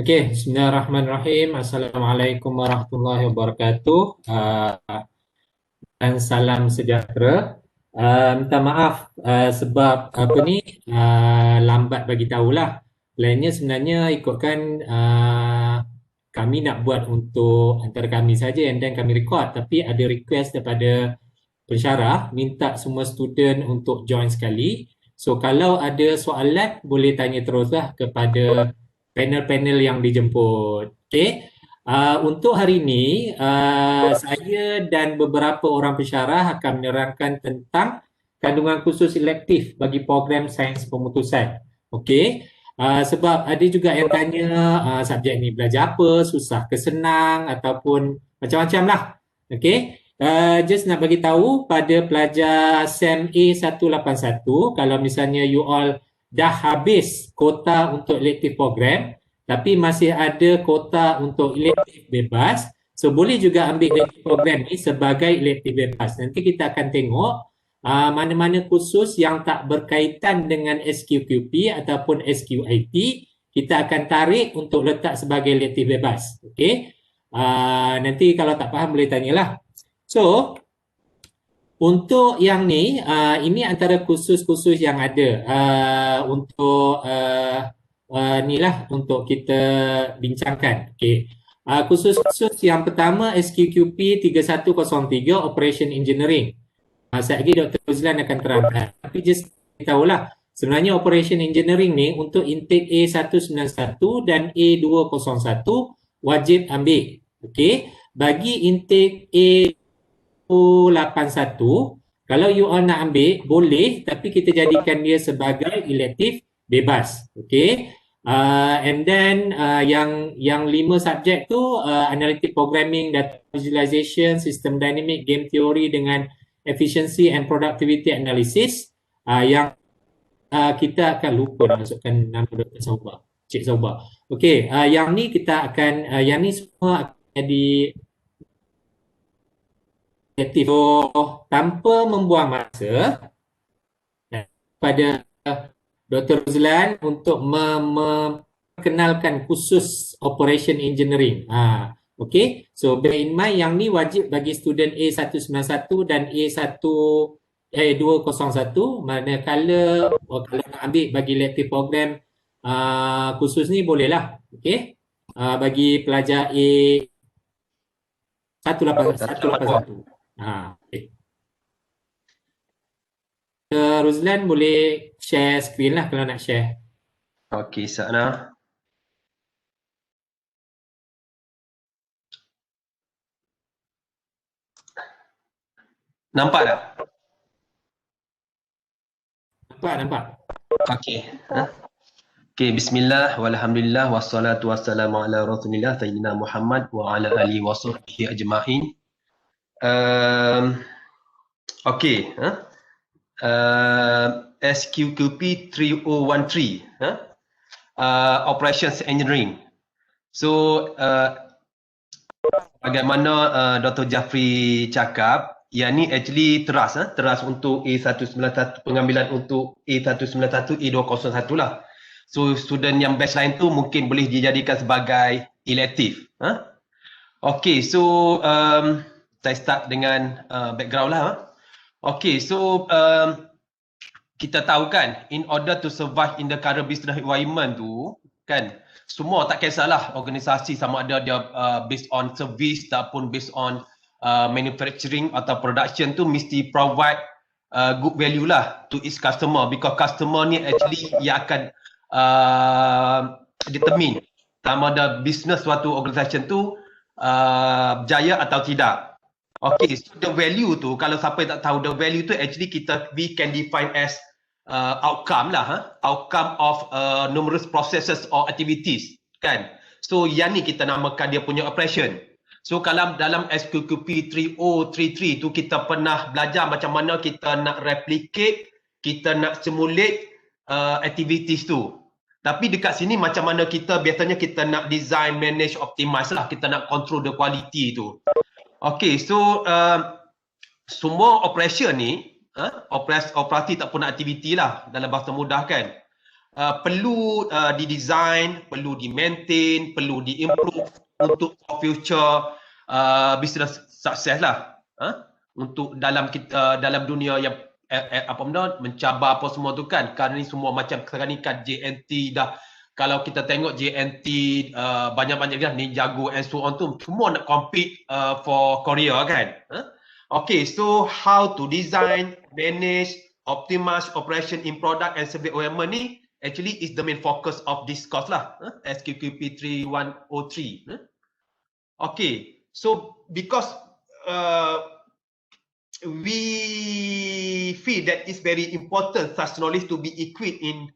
Okey, bismillahirrahmanirrahim. Assalamualaikum warahmatullahi wabarakatuh. Dan salam sejahtera. Minta maaf sebab apa ni lambat bagi tahulah. Plannya sebenarnya ikutkan kami nak buat untuk antara kami saja and then kami record, tapi ada request daripada pensyarah minta semua student untuk join sekali. So kalau ada soalan boleh tanya teruslah kepada panel-panel yang dijemput. Okey. Untuk hari ini, saya dan beberapa orang pensyarah akan menerangkan tentang kandungan khusus elektif bagi program sains pemutusan. Okey. Sebab ada juga yang tanya subjek ni belajar apa, susah ke senang ataupun macam-macam lah. Okey. Just nak bagi tahu pada pelajar SEM A181, kalau misalnya you all dah habis kota untuk elective program tapi masih ada kota untuk elective bebas, so boleh juga ambil elective program ni sebagai elective bebas. Nanti kita akan tengok mana-mana kursus yang tak berkaitan dengan SQQP ataupun SQIP, kita akan tarik untuk letak sebagai elective bebas. Okey. Nanti kalau tak faham boleh tanyalah. So, untuk yang ni, ini antara kursus-kursus yang ada untuk ni lah untuk kita bincangkan. Okay. Kursus-kursus yang pertama SQQP 3103 Operation Engineering. Sekejap lagi Dr. Uzlan akan terangkan. Tapi just tahulah, sebenarnya Operation Engineering ni untuk intake A191 dan A201 wajib ambil. Okay. Bagi intake A81, kalau you all nak ambil, boleh, tapi kita jadikan dia sebagai elective bebas. Okay. And then yang 5 subjek tu analytic programming, data visualization, system dynamic, game theory dengan efficiency and productivity analysis. Yang kita akan lupa nak masukkan nama Dr. Sauba, Cik Sauba. Okay, yang ni kita akan, yang ni semua akan jadi aktif. So, tanpa membuang masa, pada Dr. Ruzlan untuk memperkenalkan khusus Operation Engineering. Okay, so bear in mind yang ni wajib bagi student A191 dan A201, manakala kalau nak ambil bagi elective program khusus ni bolehlah. Okay, bagi pelajar A181. Okay. Ruzlan boleh share screen lah kalau nak share. Okey, Sana. Nampak tak? Nampak. Okey. Okey, bismillah walhamdulillah wassalatu wassalamu ala rasulillah sayyidina Muhammad wa ala alihi wa sahbihi ajma'in. Okey, SQQP 3013, Operations Engineering. So, bagaimana Dr. Jafri cakap, yang ni actually teras untuk A191, pengambilan untuk A191, A201 lah. So, student yang baseline tu mungkin boleh dijadikan sebagai elective. Okay, so saya start dengan background lah. Okay, so kita tahu kan, in order to survive in the current business environment tu, kan, semua tak kisahlah organisasi sama ada dia based on service ataupun based on manufacturing atau production tu mesti provide good value lah to its customer, because customer ni actually yang akan determine sama ada business suatu organisasi tu berjaya atau tidak. Okay, so the value tu, kalau siapa tak tahu, the value tu actually we can define as outcome lah, outcome of numerous processes or activities, kan. So yang ni kita namakan dia punya operation. So kalau dalam SQQP 3033 tu kita pernah belajar macam mana kita nak replicate, kita nak simulate activities tu. Tapi dekat sini macam mana biasanya kita nak design, manage, optimize lah, kita nak control the quality tu. Okay, so semua operation ni, operasi tak pun aktiviti lah dalam bahasa mudah kan. perlu didesign, perlu di-maintain, perlu di-improve untuk future business success lah. Untuk dalam dunia yang apa benda mencabar apa semua tu kan. Kerana ni semua macam sekarang ni kan JNT dah, kalau kita tengok JNT banyak-banyak dah Ninjago and so on tu semua nak compete for Korea kan. Okay, so how to design, manage, optimize operation in product and service OEM ni actually is the main focus of this course lah, SQQP 3103. Okay, so because we feel that it's very important such knowledge to be equipped in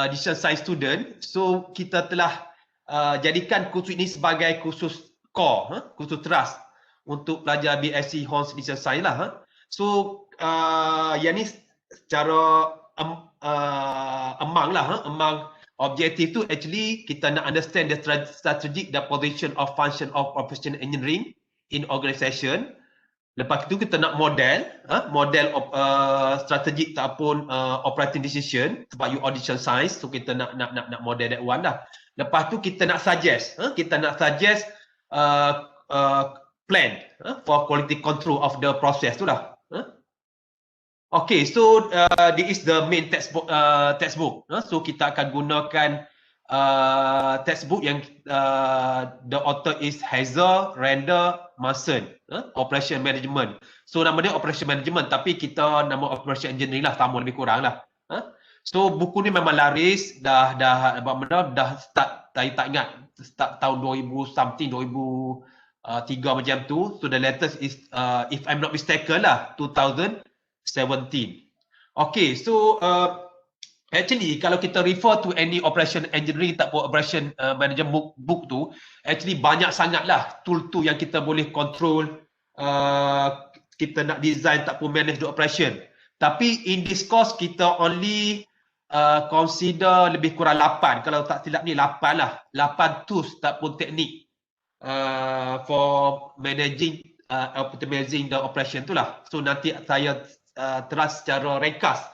digital science student, so kita telah jadikan kursus ini sebagai kursus core, kursus teras untuk pelajar BSc Hons Digital Science lah. So yang ni secara among objektif tu actually kita nak understand the strategic the position of function of operation engineering in organization. Lepas tu kita nak model strategic ataupun operating decision sebab you audition science, so kita nak model that one lah. Lepas tu kita nak suggest plan for quality control of the process tu lah. Okay, so this is the main textbook. So kita akan gunakan textbook yang the author is Hazel, Render, Mason, Operation Management. So nama dia Operation Management tapi kita nama Operation Engineering lah, sama lebih kurang lah. So buku ni memang laris, dah start, saya tak ingat, start tahun 2000 something, 2003 macam tu. So the latest is if I'm not mistaken lah 2017. Okay, so actually kalau kita refer to any operation engineering ataupun operation management book tu, actually banyak sangat lah tool tu yang kita boleh control, kita nak design ataupun manage the operation. Tapi in this course kita only consider lebih kurang 8, kalau tak silap ni 8 lah, 8 tools ataupun teknik for managing optimizing the operation tu lah. So nanti saya teras secara ringkas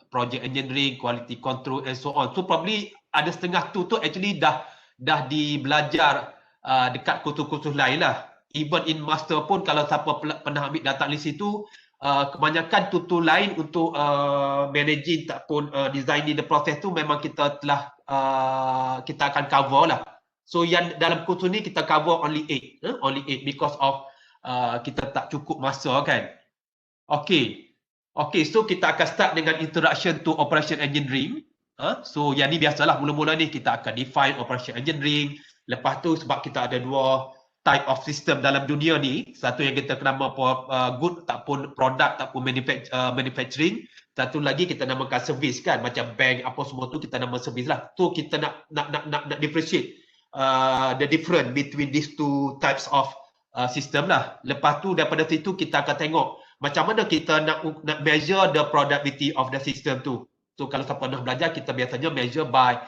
project engineering, quality control and so on. So probably ada setengah tu actually dah dibelajar dekat kursus-kursus lain lah. Even in master pun kalau siapa pernah ambil data list itu, kebanyakan tutor lain untuk managing ataupun designing the process tu memang kita telah kita akan cover lah. So yang dalam kursus ni kita cover only 8, only 8 because of kita tak cukup masa kan. Okay, so kita akan start dengan introduction to operation engineering. So yang ni biasalah, mula-mula ni kita akan define operation engineering. Lepas tu sebab kita ada dua type of system dalam dunia ni, satu yang kita nama good ataupun product ataupun manufacturing, satu lagi kita namakan service kan, macam bank apa semua tu kita nama service lah. So kita nak differentiate the difference between these two types of system lah. Lepas tu daripada situ kita akan tengok macam mana kita nak measure the productivity of the system tu. So kalau siapa pernah belajar, kita biasanya measure by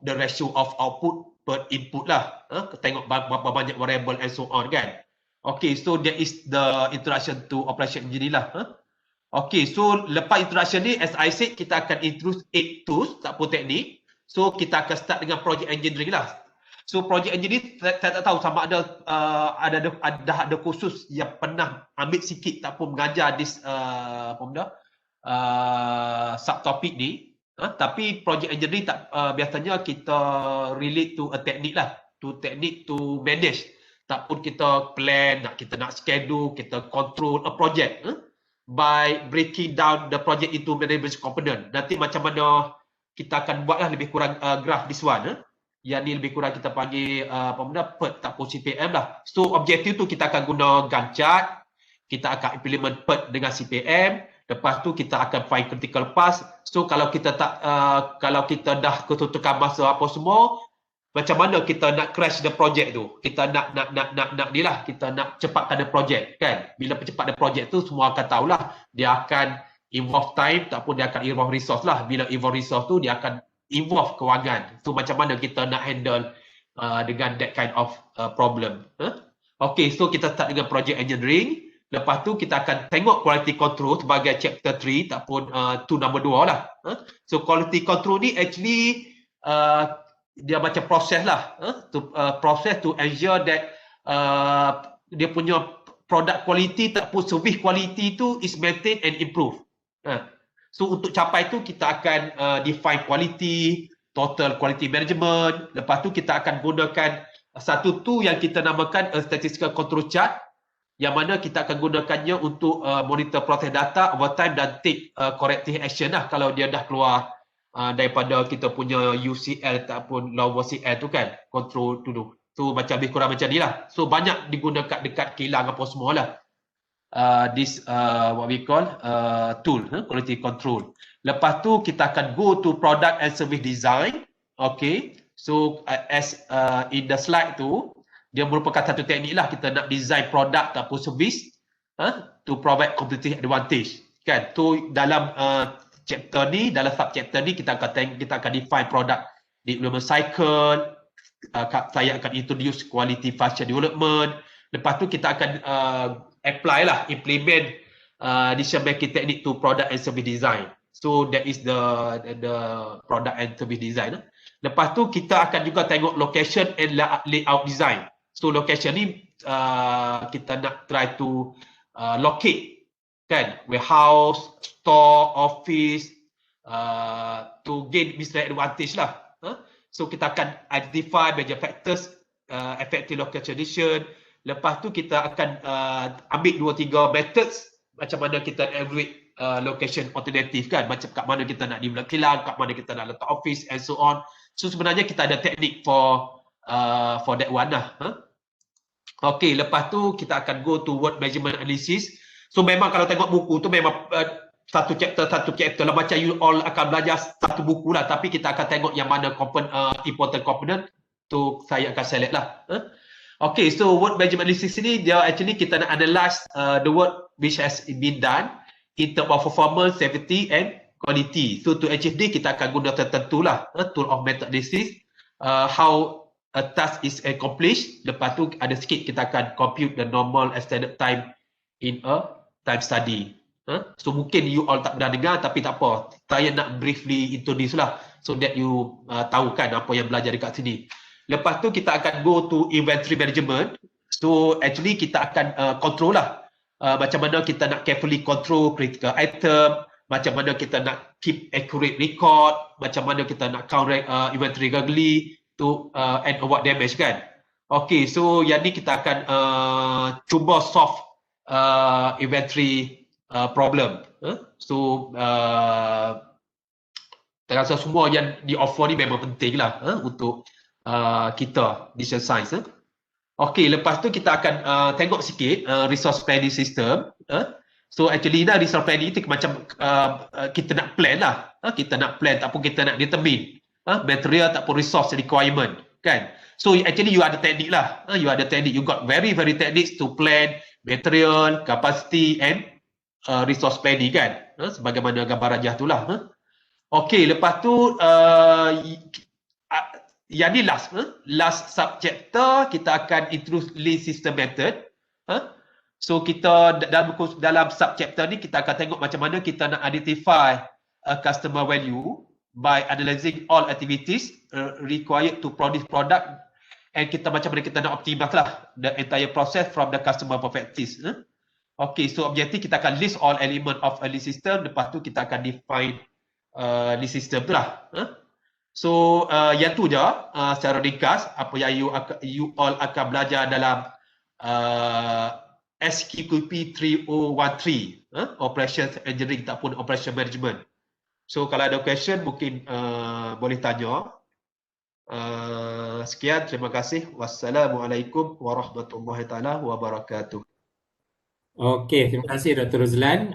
the ratio of output per input lah. Tengok berapa banyak variable and so on kan. Okay, so that is the introduction to operation engineering lah. Okay, so lepas introduction ni, as I said, kita akan introduce 8 tools ataupun teknik. So kita akan start dengan project engineering lah. So project engineering saya tak tahu sama ada kursus yang pernah ambil sikit ataupun mengajar this subtopik ni. Tapi project engineering biasanya kita relate to a technique lah, to technique to manage. Ataupun kita plan, kita nak schedule, kita control a project by breaking down the project into management component. Nanti macam mana kita akan buatlah lebih kurang graph this one. Yang ni lebih kurang kita panggil PERT ataupun CPM lah. So objektif tu kita akan guna Gantt chart, kita akan implement PERT dengan CPM. Lepas tu kita akan find critical path. So kalau kita dah ketutupan masa apa semua, macam mana kita nak crash the project tu? Kita nak ni lah, kita nak cepatkan the project kan. Bila percepat the project tu, semua akan tahulah dia akan involve time ataupun dia akan involve resource lah. Bila involve resource tu, dia akan involve kewangan. So macam mana kita nak handle dengan that kind of problem. Okay, so kita start dengan project engineering. Lepas tu kita akan tengok quality control sebagai chapter 3 ataupun tu nombor 2 lah. So quality control ni actually dia macam proses lah. Proses to ensure that dia punya product quality ataupun service quality tu is maintained and improve. So untuk capai tu kita akan define quality, total quality management. Lepas tu kita akan gunakan satu tu yang kita namakan statistical control chart, yang mana kita akan gunakannya untuk monitor proses data over time dan take corrective action lah kalau dia dah keluar daripada kita punya UCL ataupun law CL tu kan, control tu. So macam lebih kurang macam ni lah. So banyak digunakan dekat kilang apa semua lah. This what we call tool, quality control. Lepas tu kita akan go to product and service design. Okay, so as in the slide tu, dia merupakan satu teknik lah kita nak design produk ataupun service to provide competitive advantage. Kan? Tu dalam chapter ni, dalam sub chapter ni kita akan define product development cycle. Saya akan introduce quality function development. Lepas tu kita akan apply lah, implement decision making technique to product and service design. So that is the product and service design. Lepas tu kita akan juga tengok location and layout design. So location ni kita nak try to locate kan, warehouse, store, office to gain business advantage lah. So kita akan identify major factors affecting local condition. Lepas tu kita akan ambil 2-3 methods macam mana kita evaluate location alternative kan, macam kat mana kita nak develop kilang, kat mana kita nak letak office and so on. So sebenarnya kita ada teknik for that one lah. Okay, lepas tu kita akan go to word measurement analysis. So memang kalau tengok buku tu memang satu chapter lah, macam you all akan belajar satu buku lah, tapi kita akan tengok yang mana important component tu saya akan select lah. Okay, so word measurement analysis ni dia actually kita nak analyze the work which has been done in terms of performance, safety and quality. So to achieve this kita akan guna tertentu lah, tool of method analysis, how a task is accomplished. Lepas tu ada sikit kita akan compute the normal extended time in a time study. So mungkin you all tak pernah dengar, tapi tak apa, saya nak briefly introduce lah so that you tahu kan apa yang belajar dekat sini. Lepas tu kita akan go to inventory management. So actually kita akan control lah macam mana kita nak carefully control critical item, macam mana kita nak keep accurate record, macam mana kita nak count inventory regularly to and avoid damage kan. Okay, so yang ni kita akan cuba solve inventory problem. So saya rasa semua yang di offer ni memang penting lah untuk kita decision science. Okay, lepas tu kita akan tengok sikit resource planning system. So actually dah resource planning itu macam kita nak plan lah. Kita nak plan ataupun kita nak determine material ataupun resource requirement kan. So actually you ada teknik lah. You ada teknik, you got very techniques to plan material, capacity and resource planning kan. Sebagaimana gambar rajah tu lah. Okay, lepas tu yang ni last subchapter kita akan introduce lean system method. So kita dalam subchapter ni kita akan tengok macam mana kita nak identify customer value by analyzing all activities required to produce product, and kita macam mana kita nak optimize lah the entire process from the customer perspective. Okay, so objektif kita akan list all element of a lean system. Lepas tu kita akan define lean system tu lah. So yang tu je secara ringkas apa yang you all akan belajar dalam SQQP 3013, Operations Engineering ataupun Operation Management. So kalau ada question mungkin boleh tanya. Sekian, terima kasih. Wassalamualaikum warahmatullahi taala wabarakatuh. Okey, terima kasih Dr. Ruzlan.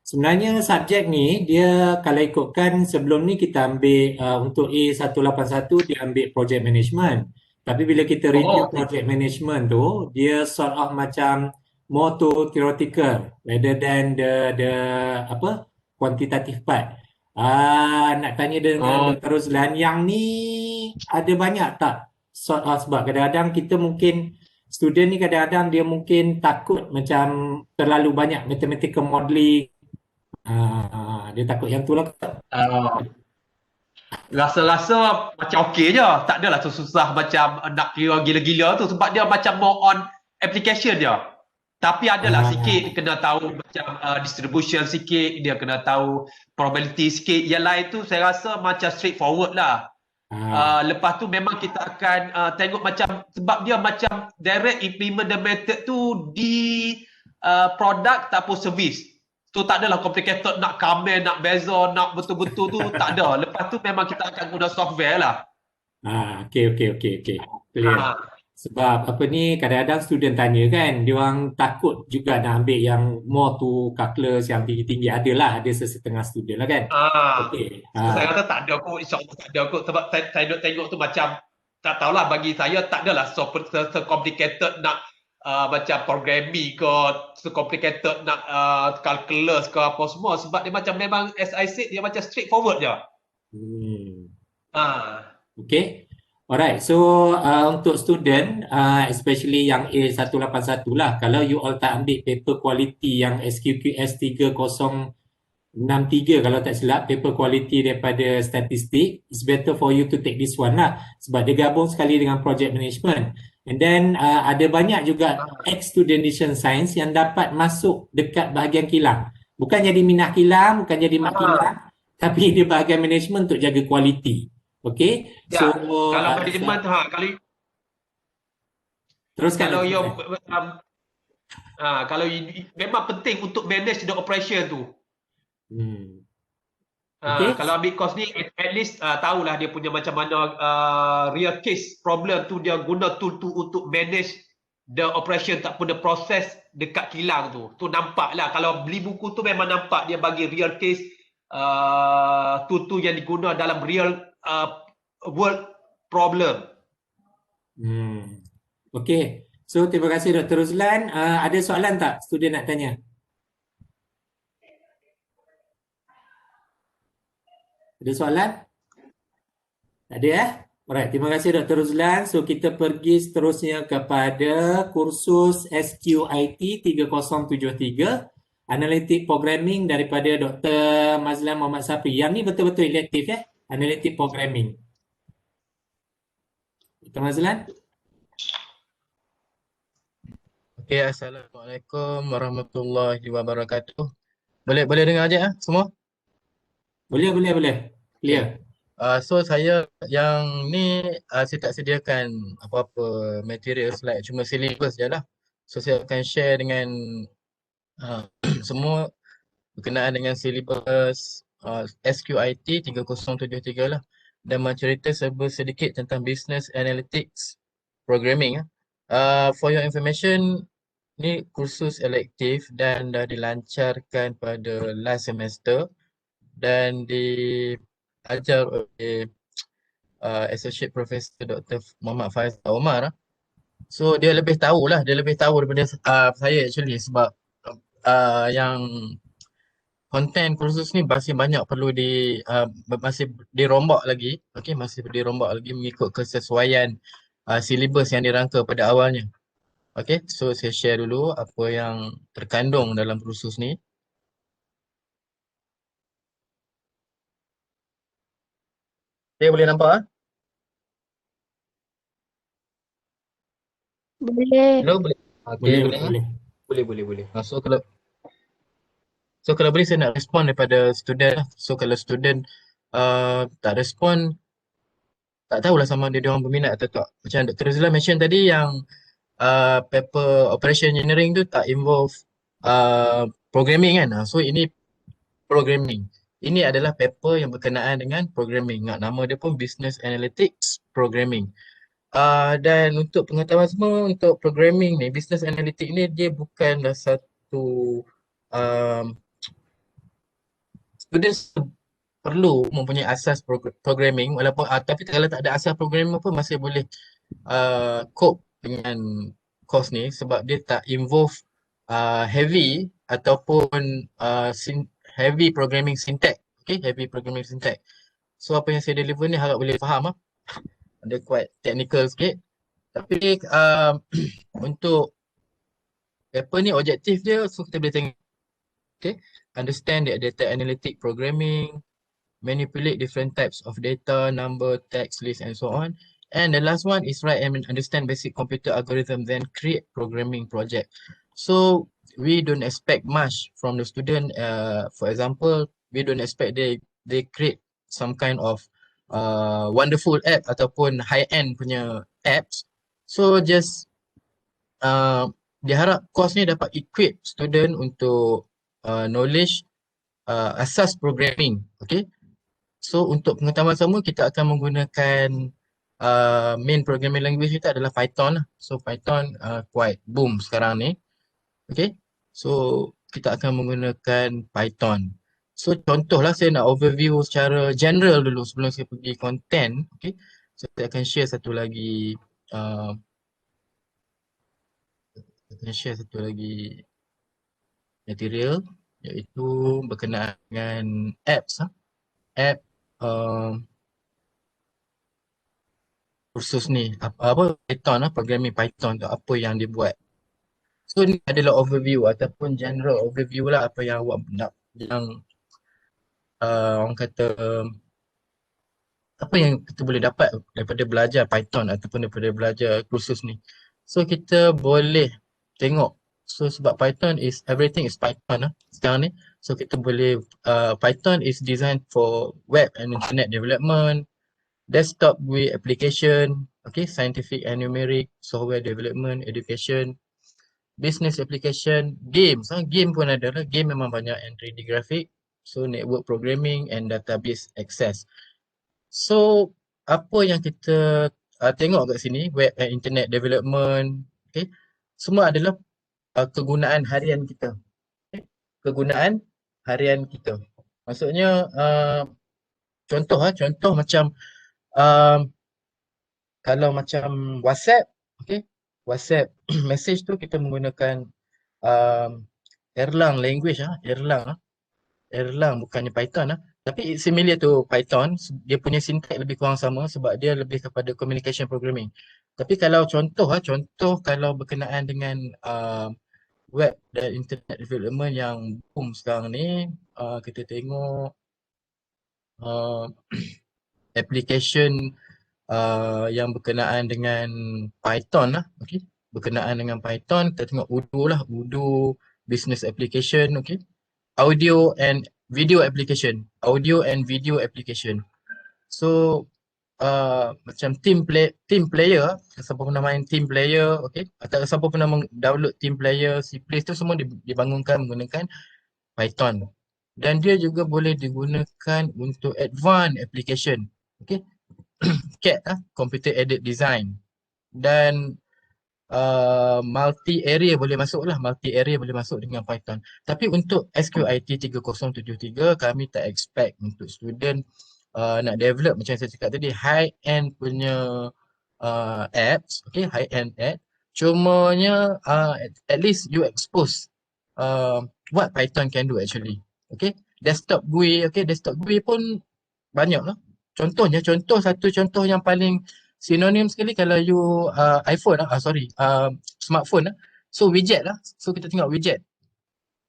Sebenarnya subjek ni dia kalau ikutkan sebelum ni kita ambil untuk A181 dia ambil project management. Tapi bila kita review project management tu, dia sort of macam more to theoretical rather than the quantitative part. Nak tanya dengan Dr. Ruzlan, yang ni ada banyak tak sort of, sebab kadang-kadang kita mungkin student ni kadang-kadang dia mungkin takut macam terlalu banyak mathematical modeling. Dia takut yang tu lah. Ah, rasa-rasa macam okey je. Tak adalah susah macam nak kira gila-gila tu sebab dia macam more on application dia. Tapi adalah Ah, sikit kena tahu macam distribution sikit, dia kena tahu probability sikit. Yang lain tu saya rasa macam straightforward lah. ah, Lepas tu memang kita akan tengok macam sebab dia macam direct implement the method tu di product ataupun service. Tu tak adalah complicated nak comment, nak beza, nak betul-betul tu tak ada. Lepas tu memang kita akan guna software lah. okey, okey, okey, okey. Clear. Ha. Sebab apa ni, kadang-kadang student tanya kan, dia orang takut juga nak ambil yang more to calculus yang tinggi-tinggi. Ada sesetengah student lah kan. Ah, Okey. so saya kata tak ada kot, insyaAllah tak ada kot sebab saya tengok tu macam tak tahulah bagi saya tak adalah so complicated nak macam programming ke, so complicated nak calculus ke apa semua sebab dia macam memang as I said dia macam straightforward je. Hmm. Ah, Okay. Alright. So untuk student, especially yang A181 lah, kalau you all tak ambil paper quality yang SQQS 3063 kalau tak silap, paper quality daripada statistik, it's better for you to take this one lah. Sebab dia gabung sekali dengan project management. And then ada banyak juga ex-student decision science yang dapat masuk dekat bahagian kilang. Bukan jadi minah kilang, bukan jadi mak kilang, tapi dia bahagian management untuk jaga quality. Okay, so ya, kalau management kalau teruskan. kalau you kalau memang penting untuk manage the operation tu. Hmm. Okay. Kalau ambil course ni at least tahulah dia punya macam mana real case problem tu dia guna tool tu untuk manage the operation tak pun the process dekat kilang tu. Tu nampak lah kalau beli buku tu memang nampak dia bagi real case tool tu yang diguna dalam real world problem. Okay. So terima kasih Dr. Ruzlan. Ada soalan tak student nak tanya? Ada soalan? Tak ada Alright, terima kasih Dr. Ruzlan. So kita pergi seterusnya kepada kursus SQIT 3073 Analytic Programming daripada Dr. Mazlan Muhammad Sapri. Yang ni betul-betul elektif Analytic Programming. Dr. Mazlan? Okay, Assalamualaikum warahmatullahi wabarakatuh. Boleh dengar aja semua? Boleh. Clear. So saya yang ni saya tak sediakan apa-apa material slide, cuma syllabus je lah. So saya akan share dengan semua berkenaan dengan syllabus SQIT 3073 lah. Dan mencerita sedikit tentang Business Analytics Programming. For your information, ni kursus elektif dan dah dilancarkan pada last semester dan diajar oleh Associate Professor Dr. Muhammad Faizal Omar. So dia lebih tahu daripada saya actually sebab yang konten kursus ni masih banyak perlu masih dirombak lagi, masih dirombak lagi mengikut kesesuaian silibus yang dirangka pada awalnya. So saya share dulu apa yang terkandung dalam kursus ni. Saya boleh nampak? Boleh. Hello, boleh? Boleh. Boleh. So kalau boleh saya nak respon daripada student lah. So kalau student tak respon, tak tahulah sama ada dia orang berminat atau tak. Macam Dr. Zila mention tadi yang paper operation engineering tu tak involve programming kan. So ini programming. Ini adalah paper yang berkenaan dengan programming. Nama dia pun Business Analytics Programming. Dan untuk pengetahuan semua, untuk programming ni, Business Analytics ni dia bukanlah satu students perlu mempunyai asas programming walaupun tapi kalau tak ada asas programming pun masih boleh cope dengan course ni sebab dia tak involve heavy ataupun heavy programming syntax. Heavy programming syntax. So apa yang saya deliver ni harap boleh faham Ada quite technical sikit. Tapi untuk apa ni objektif dia, so kita boleh tengok, okay, understand the data analytic programming, manipulate different types of data, number, text, list, and so on. And the last one is write and understand basic computer algorithm, then create programming project. So we don't expect much from the student. For example, we don't expect they create some kind of wonderful app ataupun high-end punya apps. So just dia harap course ni dapat equip student untuk knowledge asas programming. Okay. So untuk pengetahuan semua kita akan menggunakan main programming language kita adalah Python lah. So Python quite boom sekarang ni. Okay. So kita akan menggunakan Python. So contohlah saya nak overview secara general dulu sebelum saya pergi content. Okay. So saya akan share satu lagi material iaitu berkenaan dengan apps. App kursus ni apa Python programming Python tu apa yang dibuat. So ni adalah overview ataupun general overview lah apa yang awak nak, yang orang kata apa yang kita boleh dapat daripada belajar Python ataupun daripada belajar kursus ni. So kita boleh tengok, so sebab Python is everything is Python sekarang ni. So kita boleh Python is designed for web and internet development, desktop GUI application, okay, scientific and numeric, software development, education, business application, games. Game pun ada lah. Game memang banyak, and 3D graphic, so network programming and database access. So apa yang kita tengok kat sini, web and internet development, okay, semua adalah kegunaan harian kita. Okay? Kegunaan harian kita. Maksudnya contoh macam kalau macam WhatsApp, okay, WhatsApp message tu kita menggunakan Erlang language Erlang bukannya Python tapi similar to Python, dia punya syntax lebih kurang sama sebab dia lebih kepada communication programming. Tapi kalau contoh kalau berkenaan dengan web dan internet development yang boom sekarang ni, kita tengok application yang berkenaan dengan Python okay. Berkenaan dengan Python, kita tengok Odoo business application, okay. Audio and video application. So macam team player, siapa pernah main team player, okay, atau siapa pernah download team player, C Play tu semua dibangunkan menggunakan Python. Dan dia juga boleh digunakan untuk advanced application, okay. CAD computer aided design, dan multi area boleh masuk dengan Python. Tapi untuk SQIT 3073 kami tak expect untuk student nak develop macam saya cakap tadi high end punya apps, okay, high end app. Cumanya at least you expose what Python can do actually, okay. Desktop GUI pun banyak lah. Contoh yang paling sinonim sekali kalau you iPhone smartphone so widget so kita tengok widget.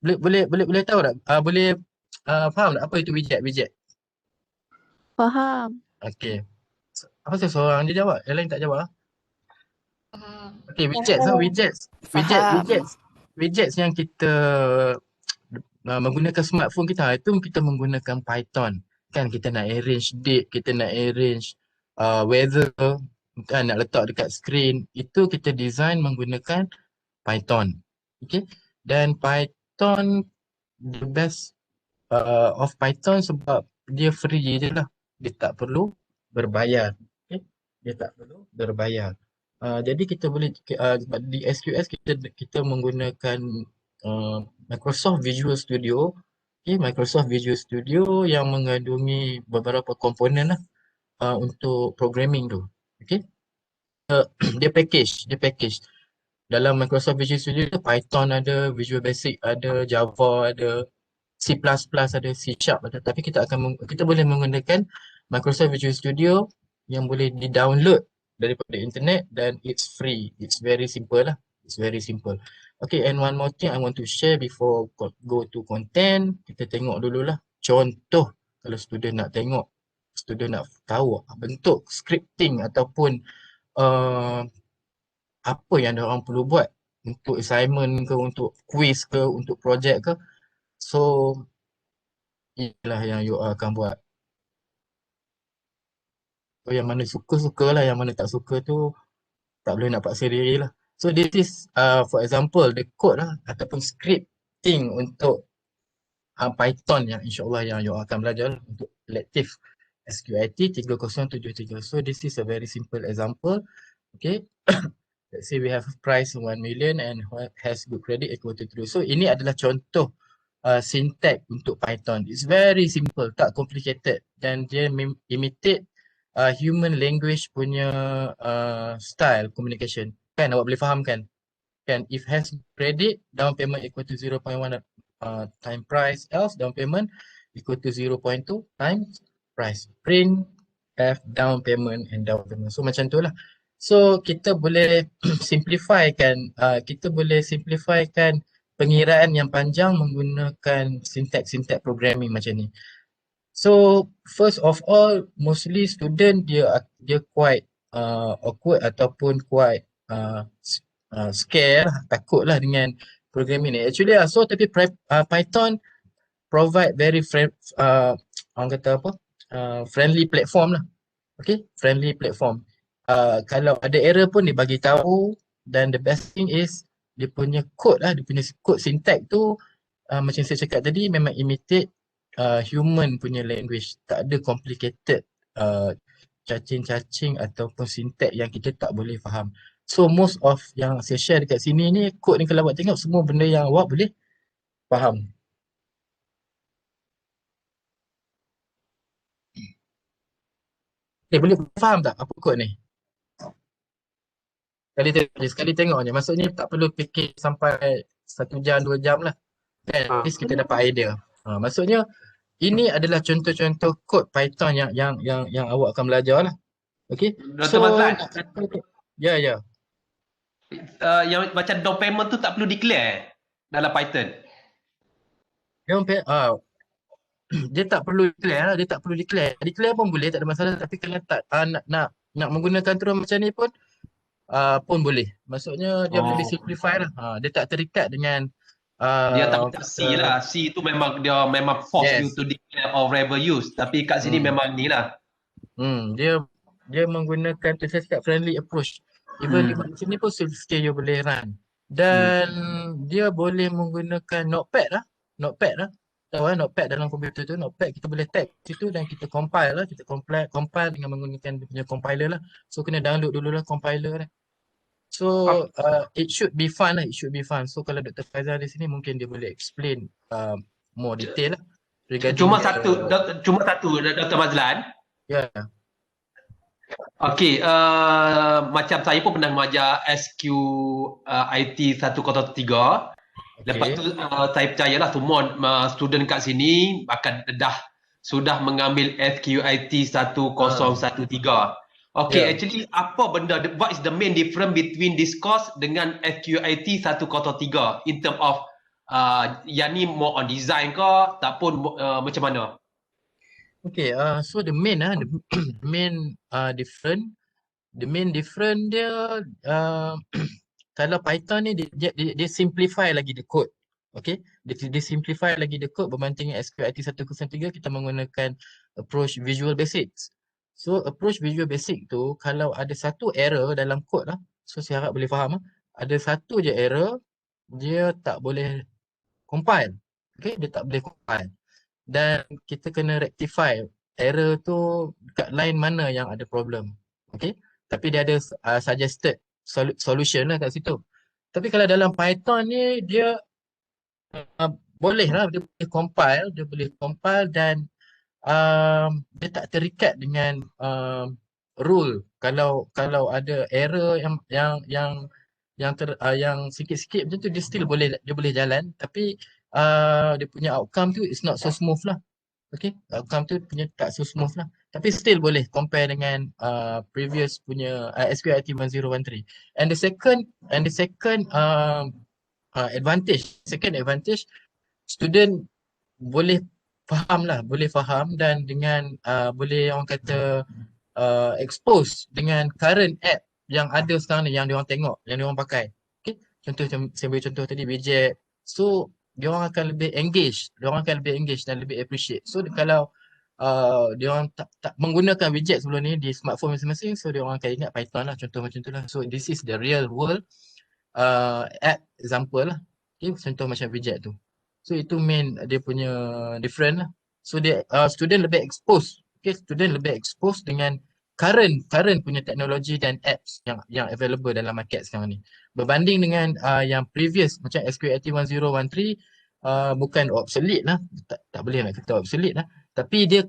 Boleh tahu tak? Boleh faham tak apa itu widget? Faham. Okay. Apa saya seorang je jawab, yang lain tak jawab Faham. Okay, widgets yang kita menggunakan smartphone kita, itu kita menggunakan Python. Kan kita nak arrange date, kita nak arrange weather, kan nak letak dekat screen, itu kita design menggunakan Python. Okay. Dan Python, the best of Python sebab dia free je lah. Dia tak perlu berbayar. Okay. Jadi kita boleh di SQS kita menggunakan Microsoft Visual Studio. Okay, Microsoft Visual Studio yang mengandungi beberapa komponen untuk programming tu. Okay. Dia package. Dalam Microsoft Visual Studio tu Python ada, Visual Basic ada, Java ada, C++ ada, C# ada. Tapi kita boleh menggunakan Microsoft Visual Studio yang boleh di-download daripada internet dan it's free. It's very simple lah. It's very simple. Okay, and one more thing I want to share before go to content. Kita tengok dululah contoh kalau student nak tengok, student nak tahu bentuk scripting ataupun uh, apa yang orang perlu buat untuk assignment ke, untuk quiz ke, untuk projek ke. So, inilah yang you akan buat. So, yang mana suka-suka lah, yang mana tak suka tu tak boleh nak paksa diri lah. So, this is for example, the code lah ataupun scripting untuk Python yang insyaAllah yang you akan belajar lah, untuk elective SQIT 3073. So, this is a very simple example. Okay. Let's say we have price 1 million and has good credit equal to true. So ini adalah contoh syntax untuk Python. It's very simple, tak complicated, dan dia imitate human language punya style communication. Kan awak boleh faham kan? Kan if has credit, down payment equal to 0.1 time price, else down payment equal to 0.2 times price. Print F down payment and down payment. So macam tu lah. So kita boleh simplifikan pengiraan yang panjang menggunakan syntax programming macam ni. So first of all, mostly student dia quite awkward ataupun quite scare, takutlah dengan programming ni. Actually so tapi Python provide very orang kata apa? Friendly platform lah. Okay, friendly platform. Kalau ada error pun dia bagi tahu, dan the best thing is dia punya code lah, dia punya code syntax tu macam saya cakap tadi memang imitate human punya language, tak ada complicated cacing-cacing ataupun syntax yang kita tak boleh faham. So most of yang saya share dekat sini ni, code ni kalau awak tengok semua benda yang awak boleh faham. Boleh faham tak apa code ni? Sekali tengok je. Maksudnya tak perlu fikir sampai 1 jam, 2 jam lah. At least kita dapat idea. Maksudnya ini adalah contoh-contoh kod Python yang awak akan belajar lah. Okay. Dr. Mazlan, ya. yang macam down payment tu tak perlu declare dalam Python. Dia tak perlu declare lah. Dia tak perlu declare. Declare pun boleh, tak ada masalah. Tapi kalau tak nak menggunakan terus macam ni pun boleh. Maksudnya dia lebih simplify lah. Dia tak terikat dengan Dia tak macam C lah. C tu memang dia memang force you to declare or ever use. Tapi kat sini memang ni lah. Dia menggunakan saya cakap friendly approach. Even di sini pun skill you boleh run. Dan dia boleh menggunakan notepad lah. Tahu notepad dalam komputer tu, notepad kita boleh tag situ dan kita compile lah. Kita compile dengan menggunakan dia punya compiler lah. So kena download dulu lah compiler lah. So it should be fun lah. So kalau Dr. Faizal di sini mungkin dia boleh explain more detail lah. Cuma satu Dr. Mazlan. Ya. Okey, macam saya pun pernah mengajar SQIT 103. Lepas tu saya percayalah semua student kat sini sudah mengambil SQIT 1013. Okay, actually apa benda, what is the main difference between this course dengan SQIT 103 in term of yang ni more on design ke ataupun macam mana? Okay, so the main different dia kalau Python ni dia simplify lagi the code. Okay, dia simplify lagi the code berbanding SQIT 103 kita menggunakan approach Visual Basics. So approach Visual Basic tu kalau ada satu error dalam code lah, so saya harap boleh faham lah. Ada satu je error, dia tak boleh compile. Okay, dia tak boleh compile. Dan kita kena rectify error tu kat line mana yang ada problem. Okay, tapi dia ada suggested solution lah kat situ. Tapi kalau dalam Python ni dia boleh lah, dia boleh compile dan dia tak terikat dengan rule. Kalau ada error yang sikit-sikit macam tu dia boleh jalan, tapi dia punya outcome tu is not so smooth lah. Okay, outcome tu punya tak so smooth lah. Tapi still boleh compare dengan previous punya SQIT 1013. And the second second advantage, student boleh faham lah, boleh faham dan dengan boleh orang kata expose dengan current app yang ada sekarang ni, yang diorang tengok, yang diorang pakai. Okay, contoh macam saya beri contoh tadi, widget. So, diorang akan lebih engage, dan lebih appreciate. So, kalau diorang tak menggunakan widget sebelum ni di smartphone masing-masing, so diorang akan ingat Python lah, contoh macam tu lah. So, this is the real world app example lah. Okay, contoh macam widget tu. So itu main dia punya different lah. So dia student lebih expose. Okay, student lebih expose dengan current punya teknologi dan apps yang available dalam market sekarang ni. Berbanding dengan yang previous macam SQLite 1013 bukan obsolete lah. Tak boleh nak kata obsolete lah. Tapi dia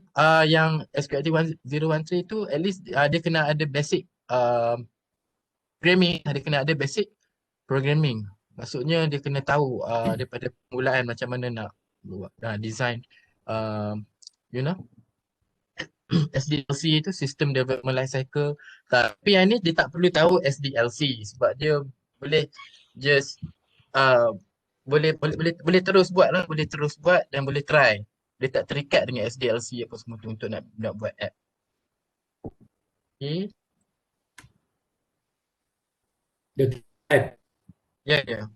yang SQLite 1013 tu at least dia kena ada basic programming, dia kena ada basic programming. Maksudnya dia kena tahu daripada permulaan macam mana nak buat design you know SDLC itu System Development Life Cycle. Tapi yang ni dia tak perlu tahu SDLC sebab dia boleh just boleh terus buat lah, boleh terus buat dan boleh try. Dia tak terikat dengan SDLC apa semua tu untuk nak buat app. Okay. Ya, ya.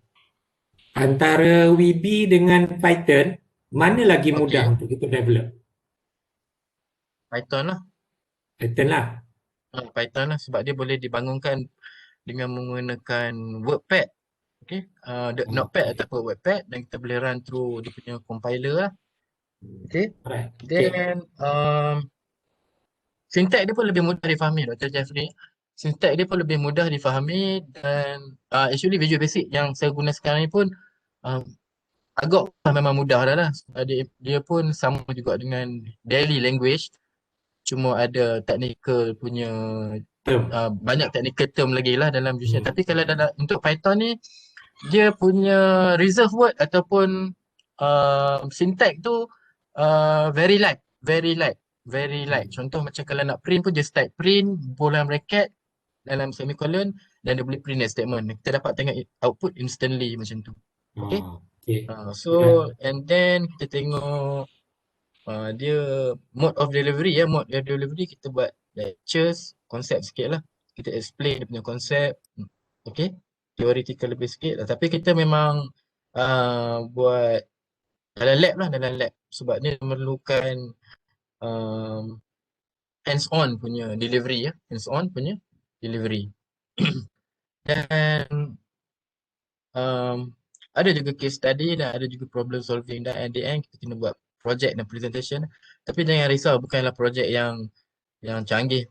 Antara VB dengan Python, mana lagi mudah Okey. untuk kita develop? Python lah. Python lah. Python lah sebab dia boleh dibangunkan dengan menggunakan WordPad. Okay. Notepad ataupun WordPad dan kita boleh run through dia punya compiler lah. Okay. Alright. Okay. Then syntax dia pun lebih mudah difahami, Dr. Jeffrey. Syntax dia pun lebih mudah difahami dan actually Visual Basic yang saya guna sekarang ni pun agak memang mudah dah lah. Dia pun sama juga dengan daily language. Cuma ada technical punya banyak technical term lagi lah dalam Visual. Tapi kalau untuk Python ni dia punya reserve word ataupun syntax tu very light. Contoh macam kalau nak print pun just type print bolan bracket dalam semicolon dan dia boleh print that statement. Kita dapat tengok output instantly macam tu. Okay. Okay. So and then kita tengok dia mode of delivery kita buat lectures, konsep sikit lah. Kita explain dia punya konsep. Okay. Theoretical lebih sikit lah. Tapi kita memang buat dalam lab sebab ni memerlukan hands-on punya delivery ya. Dan ada juga case study dan ada juga problem solving dan at the end kita kena buat project dan presentation. Tapi jangan risau, bukanlah project yang canggih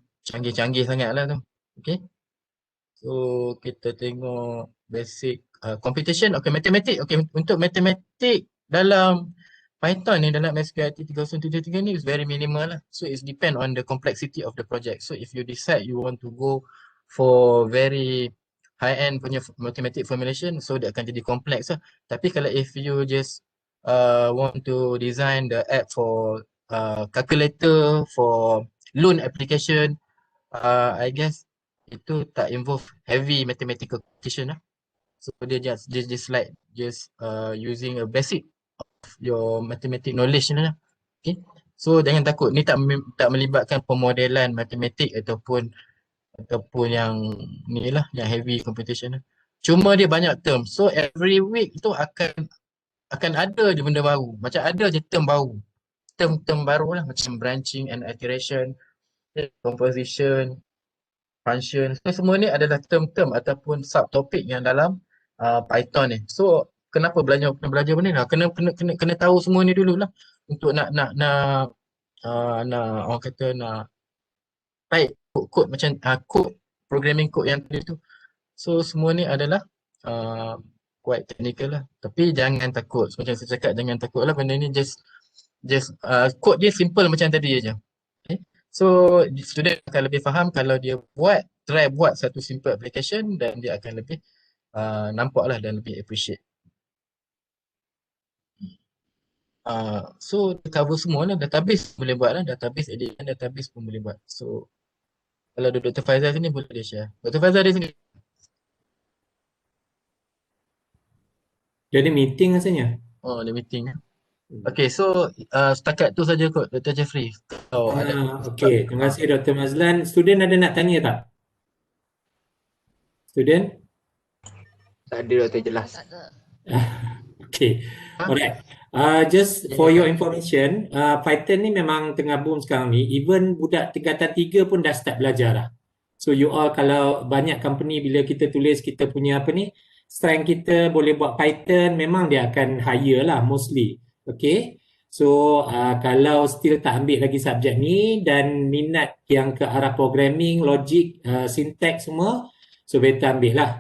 sangat lah tu. Okay. So kita tengok basic computation. Okay, matematik. Okay, untuk matematik dalam Python ni, dalam SQLite 3073 ni is very minimal lah. So it depend on the complexity of the project. So if you decide you want to go for very high-end punya mathematic formulation, so dia akan jadi complex lah. Tapi kalau if you just want to design the app for calculator, for loan application, I guess itu tak involve heavy mathematical calculation lah. So dia just like using a basic of your mathematics knowledge ni lah. Okay. So jangan takut, ni tak melibatkan pemodelan matematik ataupun yang ni lah, yang heavy computation lah. Cuma dia banyak term. So every week tu akan ada je benda baru. Macam ada je term baru. Term baru lah macam branching and iteration, composition, function. So semua ni adalah term-term ataupun subtopik yang dalam Python ni. So kenapa kena belajar benda ni lah? Kena tahu semua ni dulu lah untuk nak orang kata nak type kod macam kod programming code yang tadi tu. So semua ni adalah quite technical lah. Tapi jangan takut. Macam saya cakap, jangan takut lah, benda ni just code dia simple macam tadi aja. Okay. So student akan lebih faham kalau dia try buat satu simple application dan dia akan lebih nampak lah dan lebih appreciate. So dia cover semua lah, database boleh buat lah, database edition, database pun boleh buat. So kalau ada Dr. Faizal sini boleh dia share. Dr. Faizal ada sini. Dia ada meeting rasanya. Oh, ada meeting. Okay, so setakat tu saja kot Dr. Jeffrey. Kalau ada Okey, terima kasih Dr. Mazlan. Student ada nak tanya tak? Student? Tak ada Dr. jelas. Tak ada. Okay, alright. Just for your information, Python ni memang tengah boom sekarang ni. Even budak tingkatan 3 pun dah start belajar lah. So you all, kalau banyak company bila kita tulis kita punya apa ni, strength kita boleh buat Python, memang dia akan hire lah mostly. Okay. So kalau still tak ambil lagi subjek ni dan minat yang ke arah programming, logic, syntax semua, so better ambil lah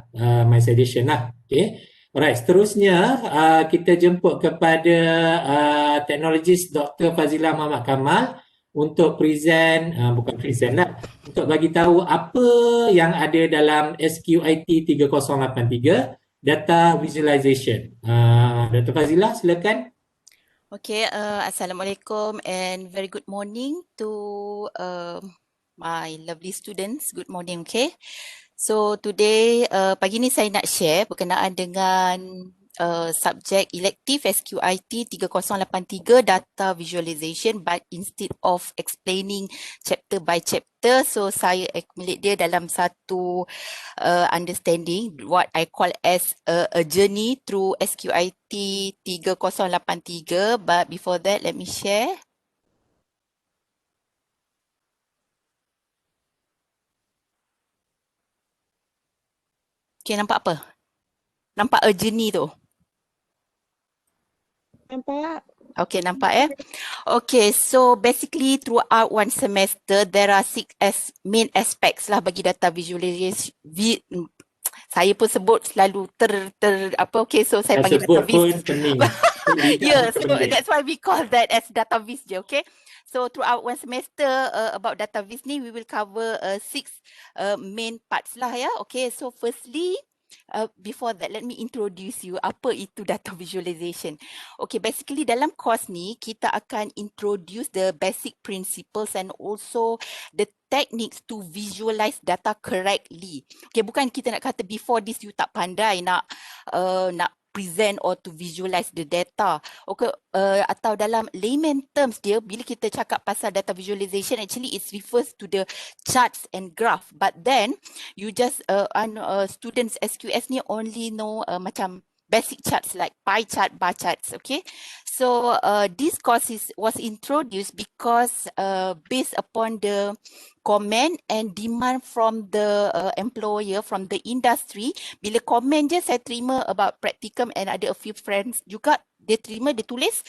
Maths Edition lah. Okay. Alright, seterusnya kita jemput kepada teknologis Dr. Fazilah Muhammad Kamal untuk present, bukan present lah, untuk bagi tahu apa yang ada dalam SQIT 3083 Data Visualization. Dr. Fazilah, silakan. Okay, Assalamualaikum and very good morning to my lovely students. Good morning, okay. So today, pagi ni saya nak share berkenaan dengan subjek elective SQIT 3083 Data Visualization, but instead of explaining chapter by chapter, so saya accumulate dia dalam satu understanding, what I call as a journey through SQIT 3083. But before that, let me share. Okay, nampak apa? Nampak a journey tu? Nampak. Okay, nampak Okay, so basically throughout one semester, there are 6 main aspects lah bagi data visualization. Saya pun sebut selalu okay, so saya panggil data vis. Yeah, so that's why we call that as data vis je, okay? So throughout one semester about data vis ni, we will cover 6 main parts lah ya. Okay, so firstly, before that, let me introduce you apa itu data visualization. Okay, basically dalam course ni, kita akan introduce the basic principles and also the techniques to visualize data correctly. Okay, bukan kita nak kata before this you tak pandai nak present or to visualize the data. Okay, atau dalam layman terms dia, bila kita cakap pasal data visualization, actually it refers to the charts and graph. But then you just students SQS ni only know macam basic charts like pie chart, bar charts. Okay, so this course was introduced because based upon the comment and demand from the employer, from the industry. Bila komen je saya terima about practicum and ada a few friends juga, dia terima, dia tulis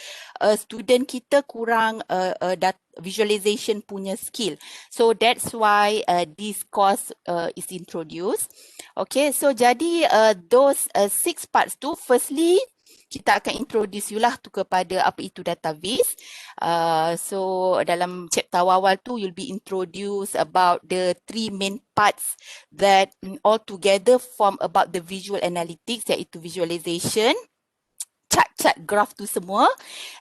student kita kurang visualization punya skill. So that's why this course is introduced. Okay, so jadi those 6 parts tu, firstly kita akan introduce you lah tu kepada apa itu database. So dalam chapter awal tu you'll be introduced about the 3 main parts that all together form about the visual analytics, iaitu visualization, chart graph tu semua,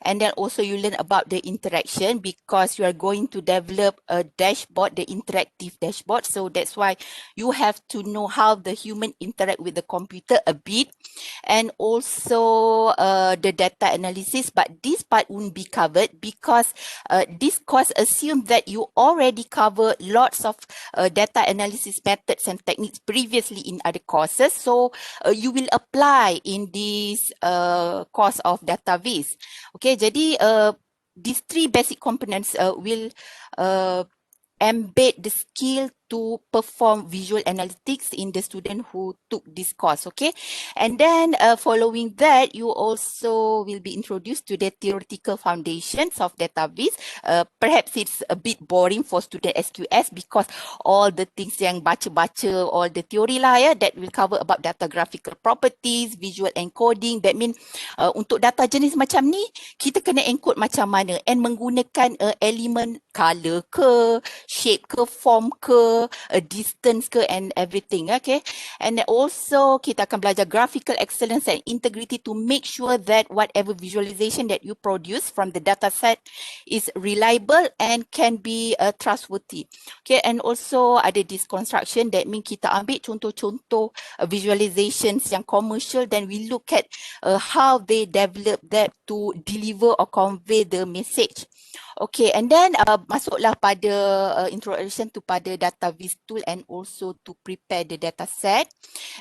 and then also you learn about the interaction because you are going to develop a dashboard, the interactive dashboard. So that's why you have to know how the human interact with the computer a bit, and also the data analysis. But this part won't be covered because this course assumes that you already cover lots of data analysis methods and techniques previously in other courses. So you will apply in this course of database. Okay, jadi these 3 basic components will embed the skill to perform visual analytics in the student who took this course. Okay, and then following that, you also will be introduced to the theoretical foundations of database. Perhaps it's a bit boring for student SQS because all the things yang baca-baca, all the theory lah ya, that will cover about data graphical properties, visual encoding. That mean untuk data jenis macam ni, kita kena encode macam mana and menggunakan elemen color ke, shape ke, form ke, ke, distance ke and everything. Okay. And then also kita akan belajar graphical excellence and integrity to make sure that whatever visualization that you produce from the data set is reliable and can be trustworthy. Okay. And also ada this construction, that means kita ambil contoh-contoh visualizations yang commercial, then we look at how they develop that to deliver or convey the message. Okay, and then masuklah pada introduction to pada data viz tool and also to prepare the data set.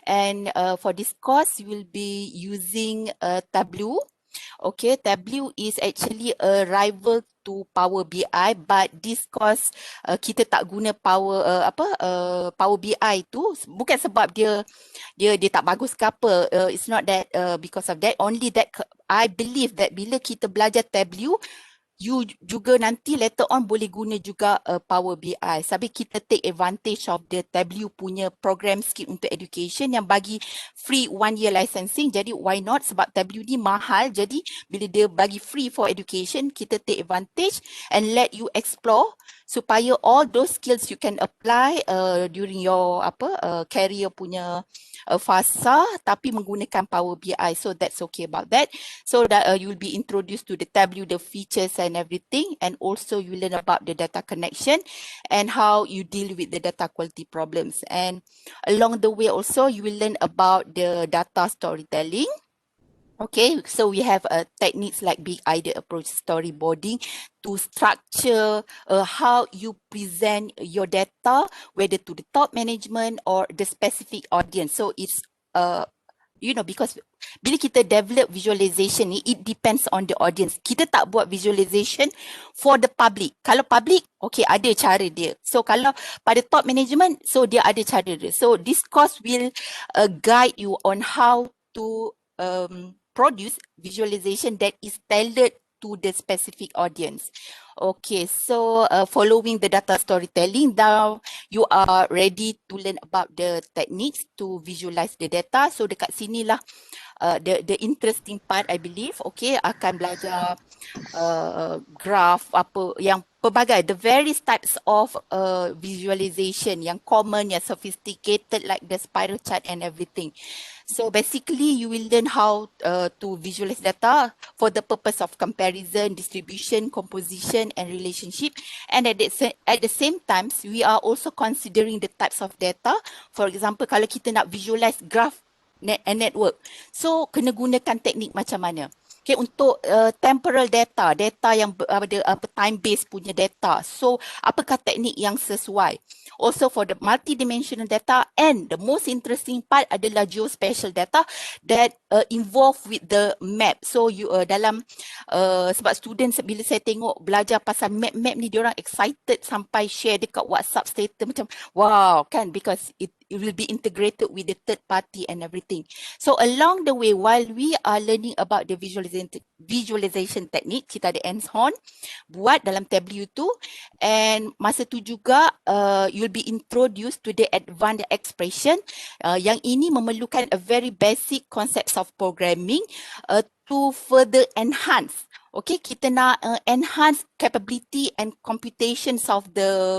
And for this course, you will be using Tableau. Okay, Tableau is actually a rival to Power BI, but this course kita tak guna Power BI tu bukan sebab dia tak bagus ke apa. It's not that because of that. Only that I believe that bila kita belajar Tableau, you juga nanti later on boleh guna juga Power BI. Sebab kita take advantage of the Tableau punya program scheme untuk education yang bagi free 1 year licensing. Jadi why not? Sebab Tableau ni mahal. Jadi bila dia bagi free for education, kita take advantage and let you explore supaya all those skills you can apply during your career punya fasa, tapi menggunakan Power BI. So that's okay about that. So that you will be introduced to the Tableau, the features and everything, and also you learn about the data connection and how you deal with the data quality problems. And along the way also you will learn about the data storytelling. Okay, so we have techniques like big idea approach, storyboarding to structure how you present your data, whether to the top management or the specific audience. So it's because bila kita develop visualization ni, it depends on the audience. Kita tak buat visualization for the public. Kalau public, okay, ada cara dia. So kalau pada top management, so dia ada cara dia. So this course will guide you on how to produce visualization that is tailored to the specific audience. Okay, so following the data storytelling, now you are ready to learn about the techniques to visualize the data. So dekat sini lah the interesting part, I believe. Okay, akan belajar graph apa yang pelbagai, the various types of visualization yang common, yang sophisticated, like the spiral chart and everything. So basically you will learn how to visualize data for the purpose of comparison, distribution, composition and relationship. And at the same time, we are also considering the types of data. For example, kalau kita nak visualize graph network, so kena gunakan teknik macam mana? Okay, untuk temporal data yang time based punya data, so apakah teknik yang sesuai? Also for the multidimensional data, and the most interesting part adalah geospatial data that involved with the map. So you dalam sebab students bila saya tengok belajar pasal map ni, diorang excited sampai share dekat WhatsApp status macam wow kan, because it will be integrated with the third party and everything. So along the way, while we are learning about the visualization technique, kita ada hands-on buat dalam Tableau tu, and masa tu juga you'll be introduced to the advanced expression. Yang ini memerlukan a very basic concepts of programming to further enhance. Okay, kita nak enhance capability and computations of the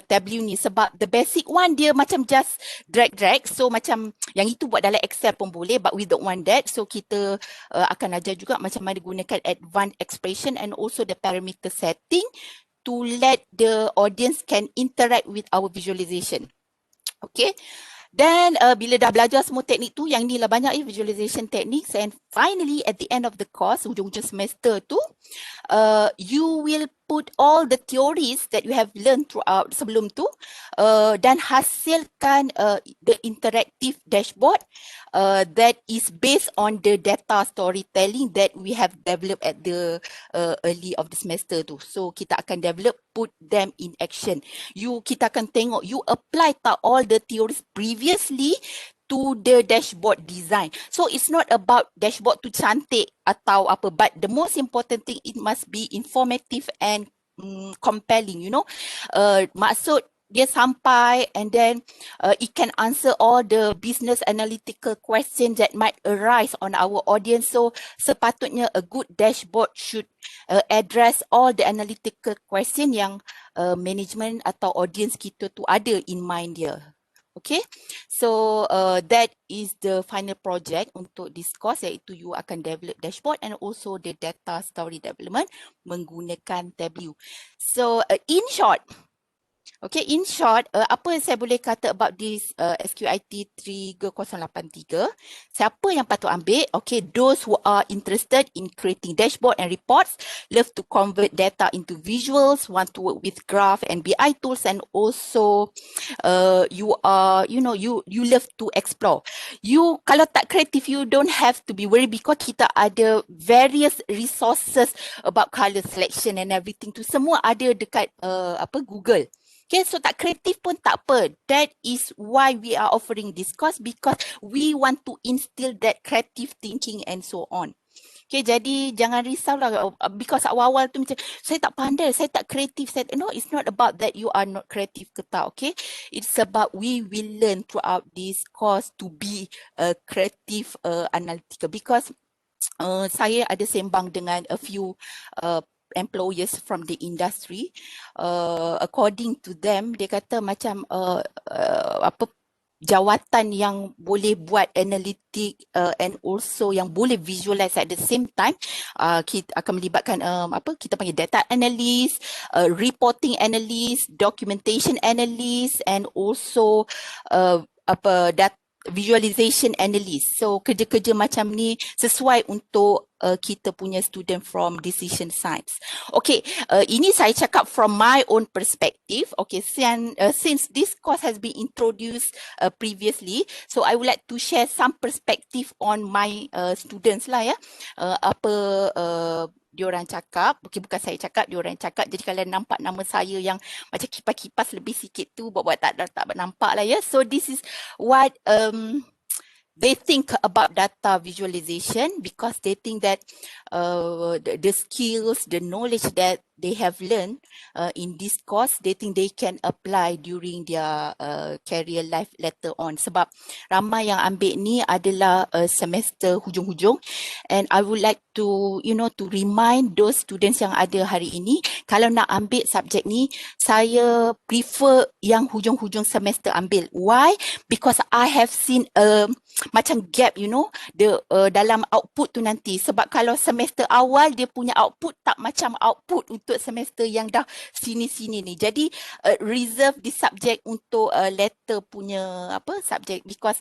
Tableau ni, sebab the basic one dia macam just drag, so macam yang itu buat dalam Excel pun boleh, but we don't want that. So kita akan ajar juga macam mana gunakan advanced expression and also the parameter setting to let the audience can interact with our visualization. Okay. Then bila dah belajar semua teknik tu, yang ni lah banyak visualization techniques, and finally at the end of the course, hujung-hujung semester tu, you will put all the theories that you have learned throughout sebelum tu dan hasilkan the interactive dashboard that is based on the data storytelling that we have developed at the early of the semester tu. So kita akan develop, put them in action. Kita akan tengok you apply tak all the theories previously to the dashboard design. So it's not about dashboard tu cantik atau apa, but the most important thing, it must be informative and compelling, maksud dia sampai and then it can answer all the business analytical questions that might arise on our audience. So sepatutnya a good dashboard should address all the analytical question yang management atau audience kita tu ada in mind dia. Okay, so that is the final project untuk this course, iaitu you akan develop dashboard and also the data story development menggunakan Tableau. So in short, okay, in short, apa yang saya boleh kata about this SQIT 3083? Siapa yang patut ambil? Okay, those who are interested in creating dashboard and reports, love to convert data into visuals, want to work with graph and BI tools, and also you are, you love to explore. You kalau tak kreatif, you don't have to be worried because kita ada various resources about color selection and everything tu semua ada dekat Google. Okay, so tak kreatif pun tak apa. That is why we are offering this course, because we want to instill that creative thinking and so on. Okay, jadi jangan risaulah because awal-awal tu macam saya tak pandai, saya tak kreatif. No, it's not about that you are not creative ke tak, okay? It's about we will learn throughout this course to be creative analytical, because saya ada sembang dengan a few employers from the industry. According to them, dia kata macam jawatan yang boleh buat analitik and also yang boleh visualize at the same time, kita akan melibatkan kita panggil data analyst, reporting analyst, documentation analyst, and also visualization analyst. So kerja-kerja macam ni sesuai untuk kita punya student from decision science. Okay, ini saya cakap from my own perspective. Okay, since this course has been introduced previously, so I would like to share some perspective on my students lah ya. Diorang cakap, bukan saya cakap, diorang cakap. Jadi kalau nampak nama saya yang macam kipas-kipas lebih sikit tu, buat tak nampak lah ya. So this is what they think about data visualization, because they think that the skills, the knowledge that they have learned in this course, they think they can apply during their career life later on. Sebab ramai yang ambil ni adalah semester hujung-hujung, and I would like to, to remind those students yang ada hari ini, kalau nak ambil subjek ni, saya prefer yang hujung-hujung semester ambil. Why? Because I have seen macam gap, dalam output tu nanti. Sebab kalau semester awal dia punya output tak macam output untuk semester yang dah sini-sini ni. Jadi reserve the subject untuk later punya subjek, because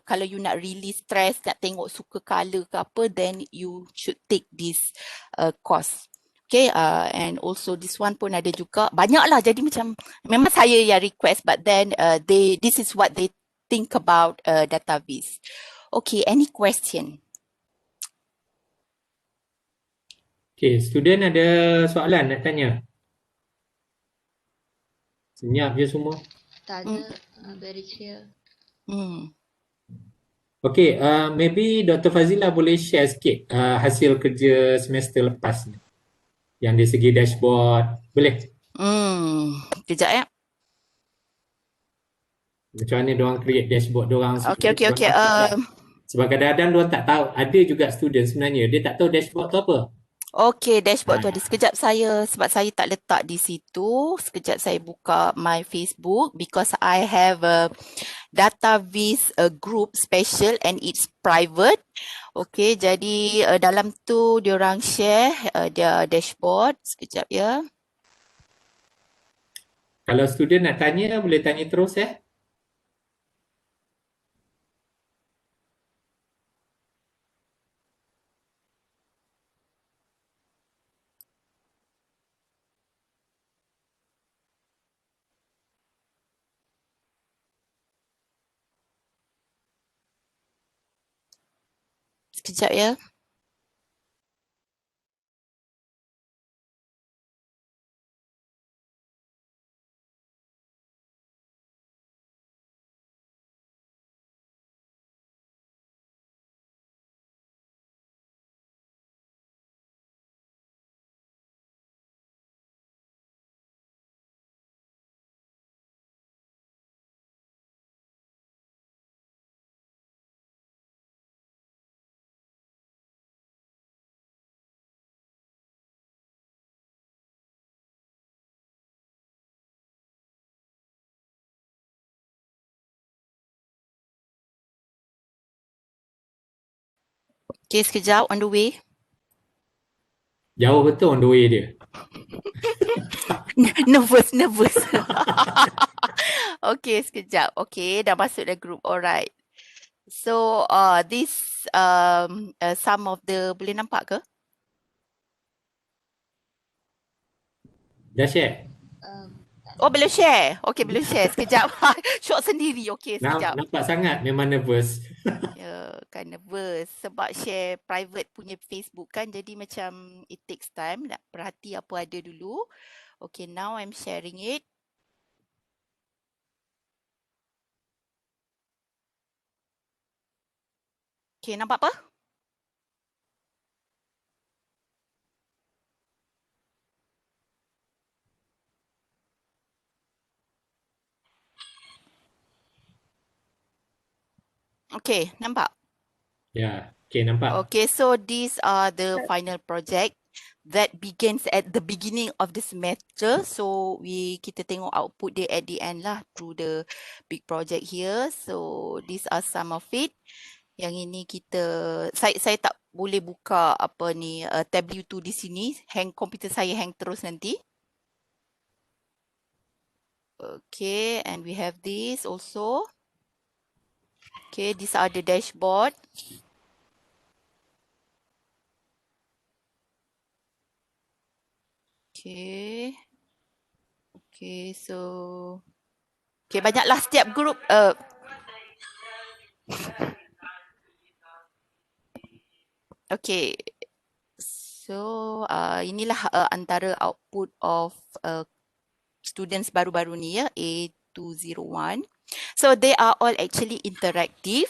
kalau you nak really stress, nak tengok suka color ke apa, then you should take this course. Okay, and also this one pun ada juga. Banyak lah, jadi macam memang saya yang request, but then this is what they think about database. Okay, any question? Okay, student ada soalan nak tanya? Senyap je semua. Tak ada, very clear. Okay, maybe Dr. Fazila boleh share sikit hasil kerja semester lepas ni. Yang dari segi dashboard, boleh? Kejap ya. Macam mana diorang create dashboard diorang. Okay. Sebab kadang-kadang diorang tak tahu. Ada juga student sebenarnya, dia tak tahu dashboard tu apa. Okay, dashboard tu ada. Sekejap sebab saya tak letak di situ. Sekejap saya buka my Facebook, because I have a database group special and it's private. Okay, jadi dalam tu diorang share their dashboard. Sekejap ya. Kalau student nak tanya, boleh tanya terus ya. Sekejap ya. Okay, sekejap on the way. Jauh betul on the way dia. Nervous. Okay, sekejap. Okay, dah masuk dah group. Alright. So, this some of the, boleh nampak ke? Dah share? Oh, belum share. Okay, belum share. Sekejap. Shot sendiri. Okay, sekejap. Nampak sangat memang nervous. Ya, kan nervous. Sebab share private punya Facebook kan. Jadi macam it takes time. Nak perhati apa ada dulu. Okay, now I'm sharing it. Okay, nampak apa? Okay, nampak? Ya, okay, nampak. Okay, so these are the final project that begins at the beginning of the semester. So kita tengok output dia at the end lah through the big project here. So these are some of it. Yang ini saya tak boleh buka apa ni tab U2 di sini. Komputer saya hang terus nanti. Okay, and we have this also. Okay, these are the dashboard. Okay. Okay, so okay, banyaklah setiap group okay. So inilah antara output of students baru-baru ni ya, A201. So they are all actually interactive.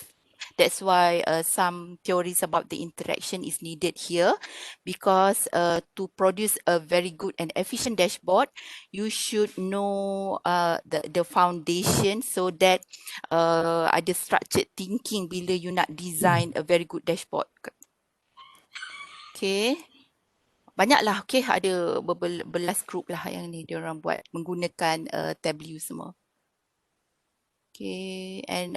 That's why some theories about the interaction is needed here, because to produce a very good and efficient dashboard, you should know the foundation, so that ada structured thinking bila you nak design a very good dashboard. Okay. Banyaklah, okay, ada berbelas group lah yang ni diorang buat menggunakan Tableau semua. Okay, and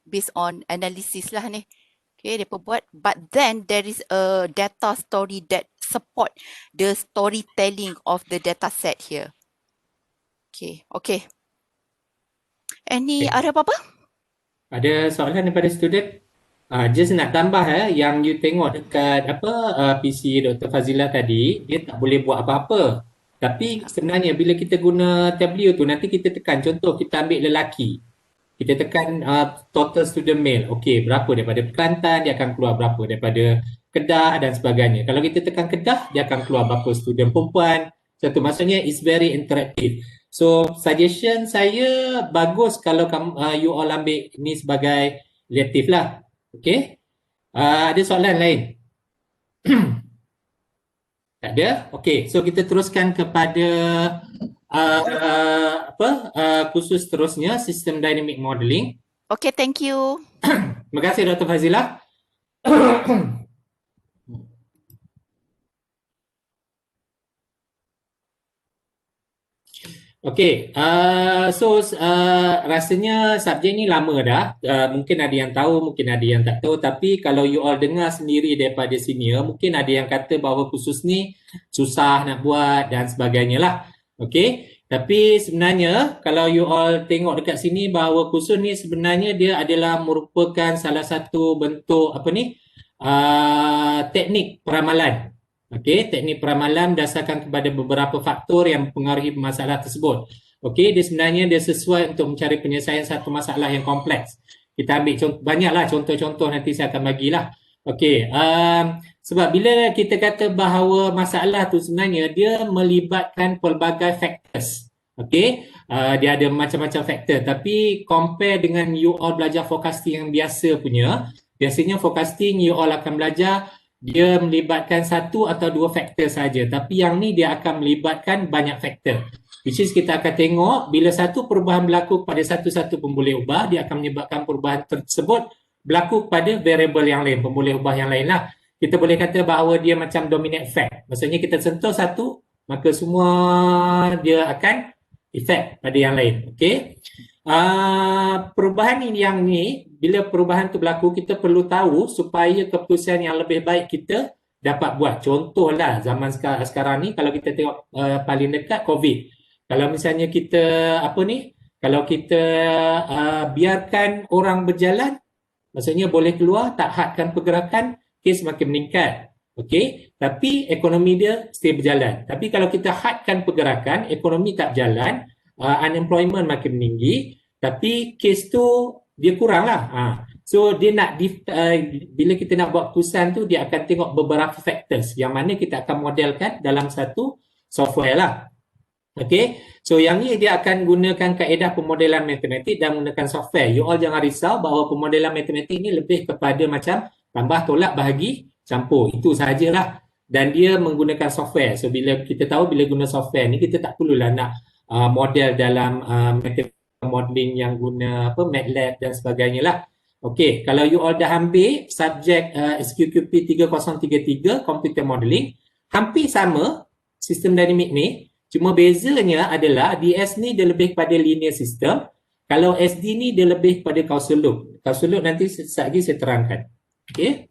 based on analysis lah ni. Okay, mereka buat. But then there is a data story that support the storytelling of the data set here. Okay. Ada apa-apa? Ada soalan daripada student? Just nak tambah yang you tengok dekat PC Dr. Fazila tadi, dia tak boleh buat apa-apa. Tapi sebenarnya bila kita guna Tableau tu, nanti kita tekan, contoh kita ambil lelaki. Kita tekan total student male. Okey, berapa daripada Kelantan, dia akan keluar berapa daripada Kedah dan sebagainya. Kalau kita tekan Kedah, dia akan keluar berapa student perempuan. Satu, maksudnya it's very interactive. So, suggestion saya bagus kalau you all ambil ni sebagai elective lah. Okey. Ada soalan lain? Tak ada? Okey, so kita teruskan kepada kursus seterusnya, System Dynamic Modeling. Okay, thank you. Terima kasih Dr. Fazila. Okey, rasanya subjek ni lama dah. Mungkin ada yang tahu, mungkin ada yang tak tahu. Tapi kalau you all dengar sendiri daripada senior, mungkin ada yang kata bahawa kursus ni susah nak buat dan sebagainya lah. Okey, tapi sebenarnya kalau you all tengok dekat sini bahawa kursus ni sebenarnya dia adalah merupakan salah satu bentuk teknik peramalan. Okey, teknik peramalan berdasarkan kepada beberapa faktor yang mempengaruhi masalah tersebut. Okey, dia sebenarnya sesuai untuk mencari penyelesaian satu masalah yang kompleks. Kita ambil banyaklah contoh-contoh, nanti saya akan bagilah. Okey, sebab bila kita kata bahawa masalah tu sebenarnya dia melibatkan pelbagai factors. Okey, dia ada macam-macam faktor, tapi compare dengan you all belajar forecasting yang biasa punya, biasanya forecasting you all akan belajar dia melibatkan satu atau dua faktor saja, tapi yang ni dia akan melibatkan banyak faktor. Which is kita akan tengok bila satu perubahan berlaku pada satu-satu pemboleh ubah, dia akan menyebabkan perubahan tersebut berlaku pada variable yang lain, pemboleh ubah yang lain lah. Kita boleh kata bahawa dia macam dominant effect. Maksudnya kita sentuh satu, maka semua dia akan efek pada yang lain. Okey. Perubahan ini yang ni, bila perubahan tu berlaku, kita perlu tahu supaya keputusan yang lebih baik kita dapat buat. Contohlah zaman sekarang ni, kalau kita tengok paling dekat COVID. Kalau misalnya kita kalau kita biarkan orang berjalan, maksudnya boleh keluar, tak hadkan pergerakan, kes makin meningkat. Okey, tapi ekonomi dia still berjalan. Tapi kalau kita hadkan pergerakan, ekonomi tak berjalan, unemployment makin meninggi, tapi kes tu dia kurang lah. So dia nak bila kita nak buat keputusan tu, dia akan tengok beberapa factors yang mana kita akan modelkan dalam satu software lah. Okay, so yang ni dia akan gunakan kaedah pemodelan matematik dan menggunakan software. You all jangan risau bahawa pemodelan matematik ni lebih kepada macam tambah, tolak, bahagi, campur. Itu sahajalah. Dan dia menggunakan software. So bila kita tahu bila guna software ni, kita tak perlulah nak model dalam matematik modeling yang guna MATLAB dan sebagainya lah. Okay, kalau you all dah ambil subjek SQQP 3033 Computer Modeling, hampir sama sistem dinamik ni. Cuma bezanya adalah DS ni dia lebih kepada linear system. Kalau SD ni dia lebih kepada causal loop. Causal loop nanti sekejap lagi saya terangkan. Okey.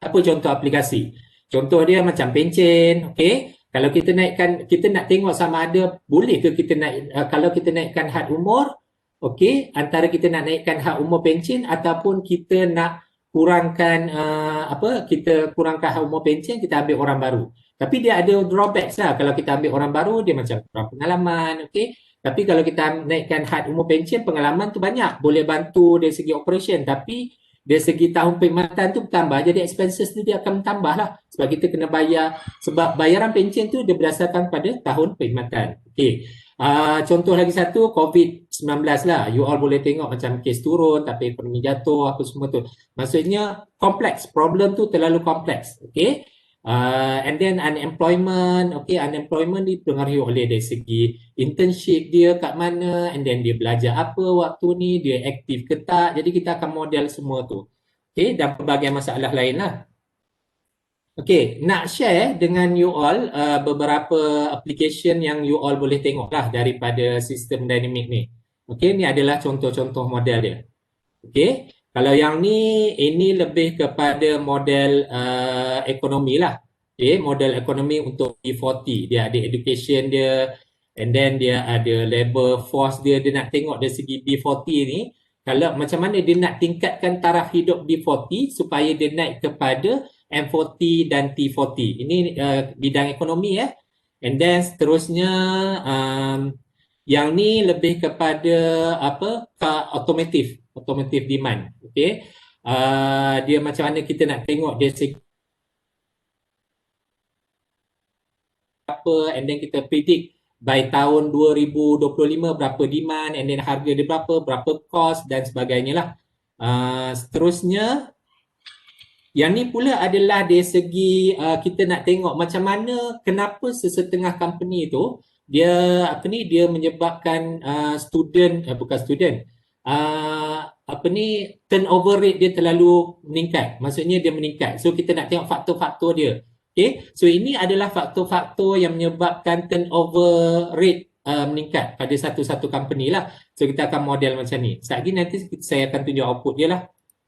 Apa contoh aplikasi? Contoh dia macam pencen, okey. Kalau kita naikkan, kita nak tengok sama ada boleh ke kita naik, kalau kita naikkan had umur, okey, antara kita nak naikkan had umur pencen ataupun kita nak kurangkan kita kurangkan had umur pencen, kita ambil orang baru. Tapi dia ada drawbacks lah. Kalau kita ambil orang baru, dia macam kurang pengalaman, okey. Tapi kalau kita naikkan had umur pencen, pengalaman tu banyak. Boleh bantu dari segi operation. Tapi dari segi tahun perkhidmatan tu bertambah. Jadi expenses tu dia akan bertambah lah. Sebab kita kena bayar. Sebab bayaran pencen tu dia berdasarkan pada tahun perkhidmatan. Okey. Contoh lagi satu, COVID-19 lah. You all boleh tengok macam kes turun, tapi ekonomi jatuh, apa semua tu. Maksudnya kompleks. Problem tu terlalu kompleks. Okey. And then unemployment, okay, unemployment dipengaruhi oleh dari segi internship dia kat mana, and then dia belajar apa waktu ni, dia aktif ke tak. Jadi kita akan model semua tu. Okay, dan pelbagai masalah lain lah. Okay, nak share dengan you all beberapa application yang you all boleh tengok lah daripada sistem dynamic ni. Okay, ni adalah contoh-contoh model dia. Okay. Kalau yang ni, ini lebih kepada model ekonomi lah. Okay, model ekonomi untuk B40. Dia ada education dia, and then dia ada labor force dia. Dia nak tengok dari segi B40 ni, kalau macam mana dia nak tingkatkan taraf hidup B40 supaya dia naik kepada M40 dan T40. Ini bidang ekonomi ya. And then seterusnya, yang ni lebih kepada automotive demand. Okay. Dia macam mana kita nak tengok dia apa, and then kita predict by tahun 2025 berapa demand, and then harga dia berapa cost dan sebagainya lah. Seterusnya, yang ni pula adalah dari segi kita nak tengok macam mana, kenapa sesetengah company tu dia dia menyebabkan turnover rate dia terlalu meningkat. Maksudnya dia meningkat. So kita nak tengok faktor-faktor dia. Okay. So ini adalah faktor-faktor yang menyebabkan turnover rate meningkat pada satu-satu company lah. So kita akan model macam ni. Sekejap lagi nanti saya akan tunjuk output dia lah.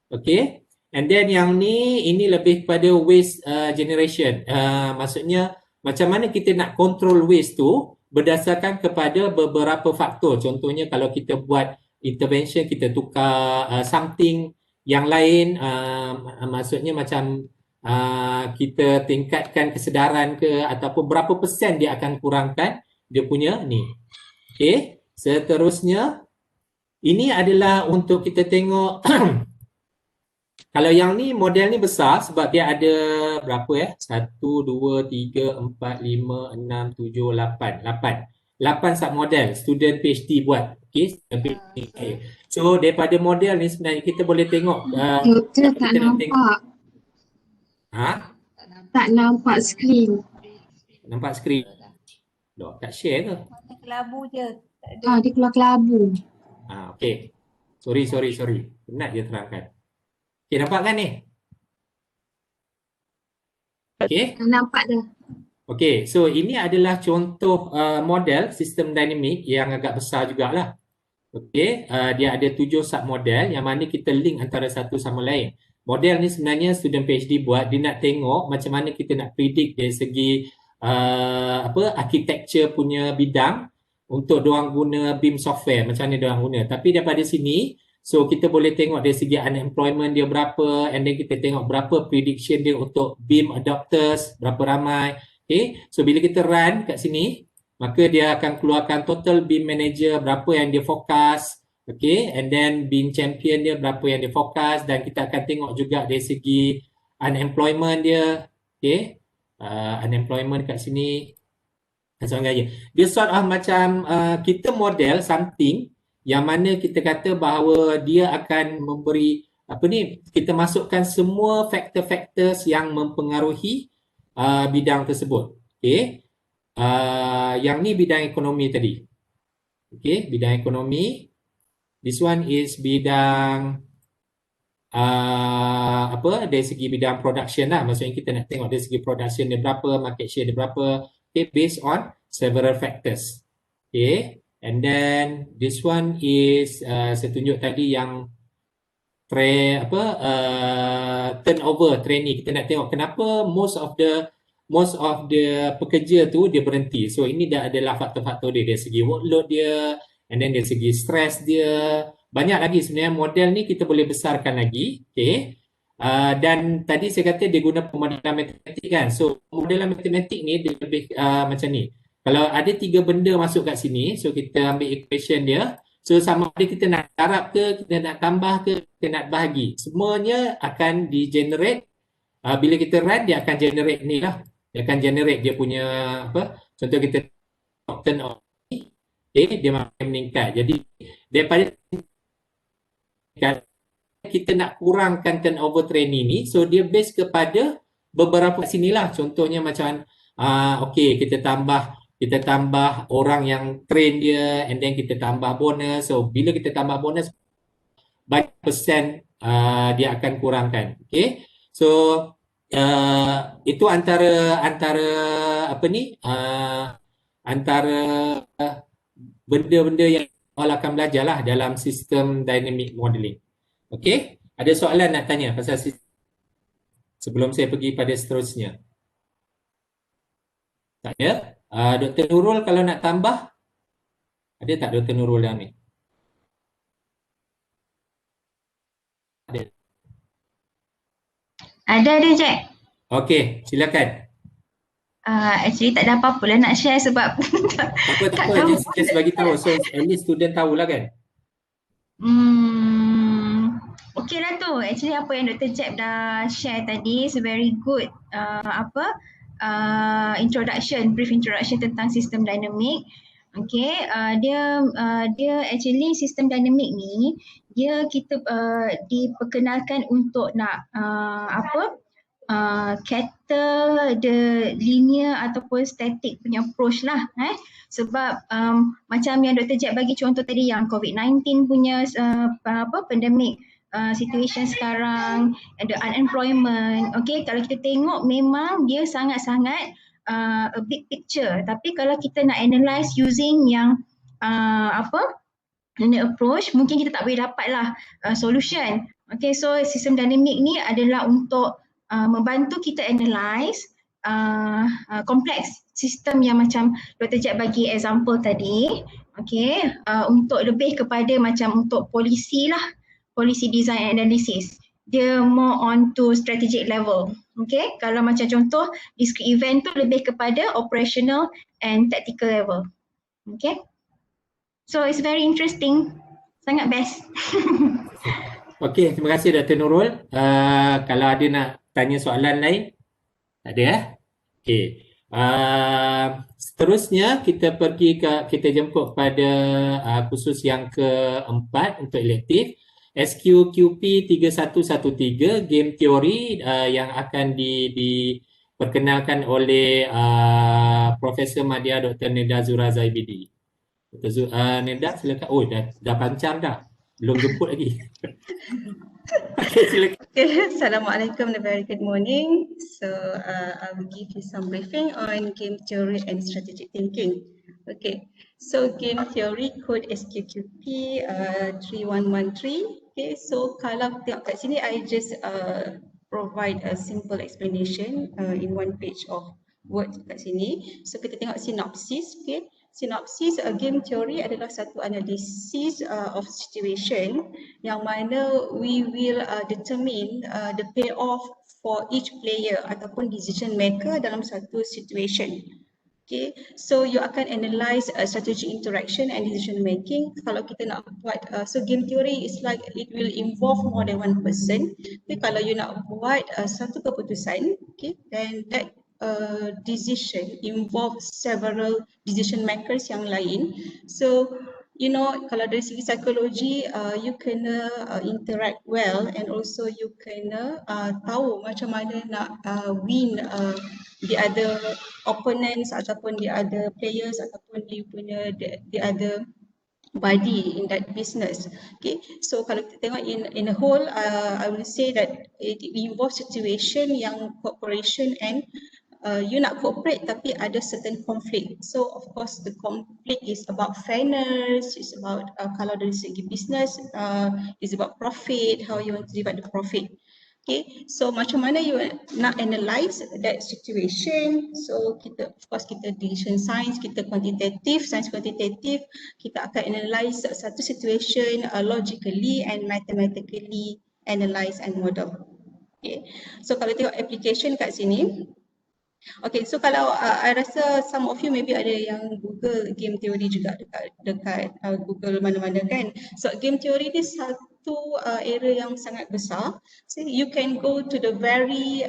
Okay. And then yang ni, ini lebih kepada waste generation. Maksudnya macam mana kita nak control waste tu berdasarkan kepada beberapa faktor. Contohnya kalau kita buat intervention, kita tukar something yang lain, maksudnya macam kita tingkatkan kesedaran ke, ataupun berapa persen dia akan kurangkan dia punya ni. Okay. Seterusnya, ini adalah untuk kita tengok kalau yang ni, model ni besar sebab dia ada berapa ya? 1, 2, 3, 4, 5, 6, 7, 8. 8 submodel student PhD buat. Okay. So daripada model ni sebenarnya kita boleh tengok. Doktor tak nampak. Tak nampak skrin. Nampak skrin? Loh, tak share ke? Kelabu je. Dia keluar kelabu. Okay. Sorry. Penat dia terangkan. Okay, nampak kan ni? Okay. Nampak dah. Okay, so ini adalah contoh model sistem dinamik yang agak besar jugalah. Okey, dia ada 7 submodel yang mana kita link antara satu sama lain. Model ni sebenarnya student PhD buat, dia nak tengok macam mana kita nak predict dari segi architecture punya bidang untuk diorang guna BIM software, macam mana diorang guna. Tapi daripada sini, so kita boleh tengok dari segi unemployment dia berapa, and then kita tengok berapa prediction dia untuk BIM adopters, berapa ramai. Okay, so bila kita run kat sini, maka dia akan keluarkan total BIM manager berapa yang dia fokus, okay, and then BIM champion dia berapa yang dia fokus, dan kita akan tengok juga dari segi unemployment dia, okay, unemployment kat sini. Dia sort of macam kita model something yang mana kita kata bahawa dia akan memberi kita masukkan semua faktor-faktor yang mempengaruhi bidang tersebut. Okay. Yang ni bidang ekonomi tadi. Okay, bidang ekonomi. This one is bidang dari segi bidang production lah. Maksudnya kita nak tengok dari segi production dia berapa, market share dia berapa. Okay, based on several factors. Okay, and then this one is saya tunjuk tadi yang turnover trainee. Kita nak tengok kenapa most of the pekerja tu dia berhenti. So ini dah adalah faktor-faktor dia dari segi workload dia, and then dari segi stress dia. Banyak lagi sebenarnya model ni kita boleh besarkan lagi. Okay. Dan tadi saya kata dia guna pemodelan matematik kan. So pemodelan matematik ni dia lebih macam ni. Kalau ada 3 benda masuk kat sini, so kita ambil equation dia. So sama ada kita nak darab ke, kita nak tambah ke, kita nak bahagi. Semuanya akan di-generate. Bila kita run, dia akan generate ni lah. Dia akan generate dia punya contoh kita turn on ni, okay, dia makin meningkat. Jadi daripada kita nak kurangkan turnover trainee ni, so dia base kepada beberapa sinilah. Contohnya macam okay, kita tambah orang yang train dia, and then kita tambah bonus. So bila kita tambah bonus, banyak persen dia akan kurangkan. Okay, so itu antara benda-benda yang awal akan belajar lah dalam sistem dynamic modeling. Okay, ada soalan nak tanya pasal sebelum saya pergi pada seterusnya? Tak ada? Dr. Nurul kalau nak tambah, ada tak Dr. Nurul dalam ni? Ada Cik. Okey, silakan. Actually tak ada apa-apa lah nak share sebab Tak apa, just bagi tahu. So at least student tahulah kan. Okay lah tu. Actually apa yang Dr. Jeb dah share tadi is very good brief introduction tentang sistem dinamik. Okay, dia actually sistem dinamik ni kita diperkenalkan untuk nak cater the linear ataupun static punya approach lah sebab macam yang Dr. Jeb bagi contoh tadi yang COVID-19 punya pandemic situation sekarang, ada unemployment. Okay, kalau kita tengok memang dia sangat-sangat a big picture, tapi kalau kita nak analyse using yang linear approach, mungkin kita tak boleh dapatlah solution. Okay, so sistem dinamik ni adalah untuk membantu kita analyse kompleks sistem yang macam Dr. Jeb bagi example tadi. Okay, untuk lebih kepada macam untuk policy lah, policy design analysis. Dia more on to strategic level. Okay, kalau macam contoh discrete event tu lebih kepada operational and tactical level. Okay, so it's very interesting, sangat best. Okay, terima kasih Dr. Nurul. Kalau ada nak tanya soalan lain, tak ada Okay. Seterusnya kita jemput pada khusus yang keempat untuk elektif. SQQP 3113 game teori yang akan diperkenalkan oleh Profesor Madya Dr. Nida Zura Zaibidi. Dr. Nida silakan. Oh dah pancar dah. Belum jemput lagi. Okay, silakan. Okay, Assalamualaikum and a very good morning. So I will give you some briefing on game theory and strategic thinking. Okay, so game theory code SQQP 3113. Okay, so kalau tengok kat sini, I just provide a simple explanation in one page of word kat sini. So kita tengok synopsis. Okay, synopsis game theory adalah satu analisis of situation yang mana we will determine the payoff for each player ataupun decision maker dalam satu situation. Okay, so you akan analyze strategy interaction and decision making. Kalau kita nak buat, so game theory is like it will involve more than one person. Okay, kalau you nak buat satu keputusan, okay, then that decision involve several decision makers yang lain. So you know, kalau dari segi psikologi, you kena interact well and also you kena tahu macam mana nak win the other opponents ataupun the other players ataupun you punya the other body in that business. Okay, so kalau kita tengok in a whole, I will say that it involves situation yang cooperation and you nak cooperate tapi ada certain conflict. So of course the conflict is about fairness, it's about kalau dari segi business, it's about profit, how you want to divide the profit. Okay, so macam mana you nak analyze that situation. So kita, of course kita decision science, kita quantitative, science quantitative, kita akan analyze satu situation logically and mathematically analyze and model. Okay, so kalau tengok application kat sini, okay, so kalau I rasa some of you maybe ada yang Google game theory juga dekat Google mana-mana kan. So game theory ni satu area yang sangat besar. So you can go to the very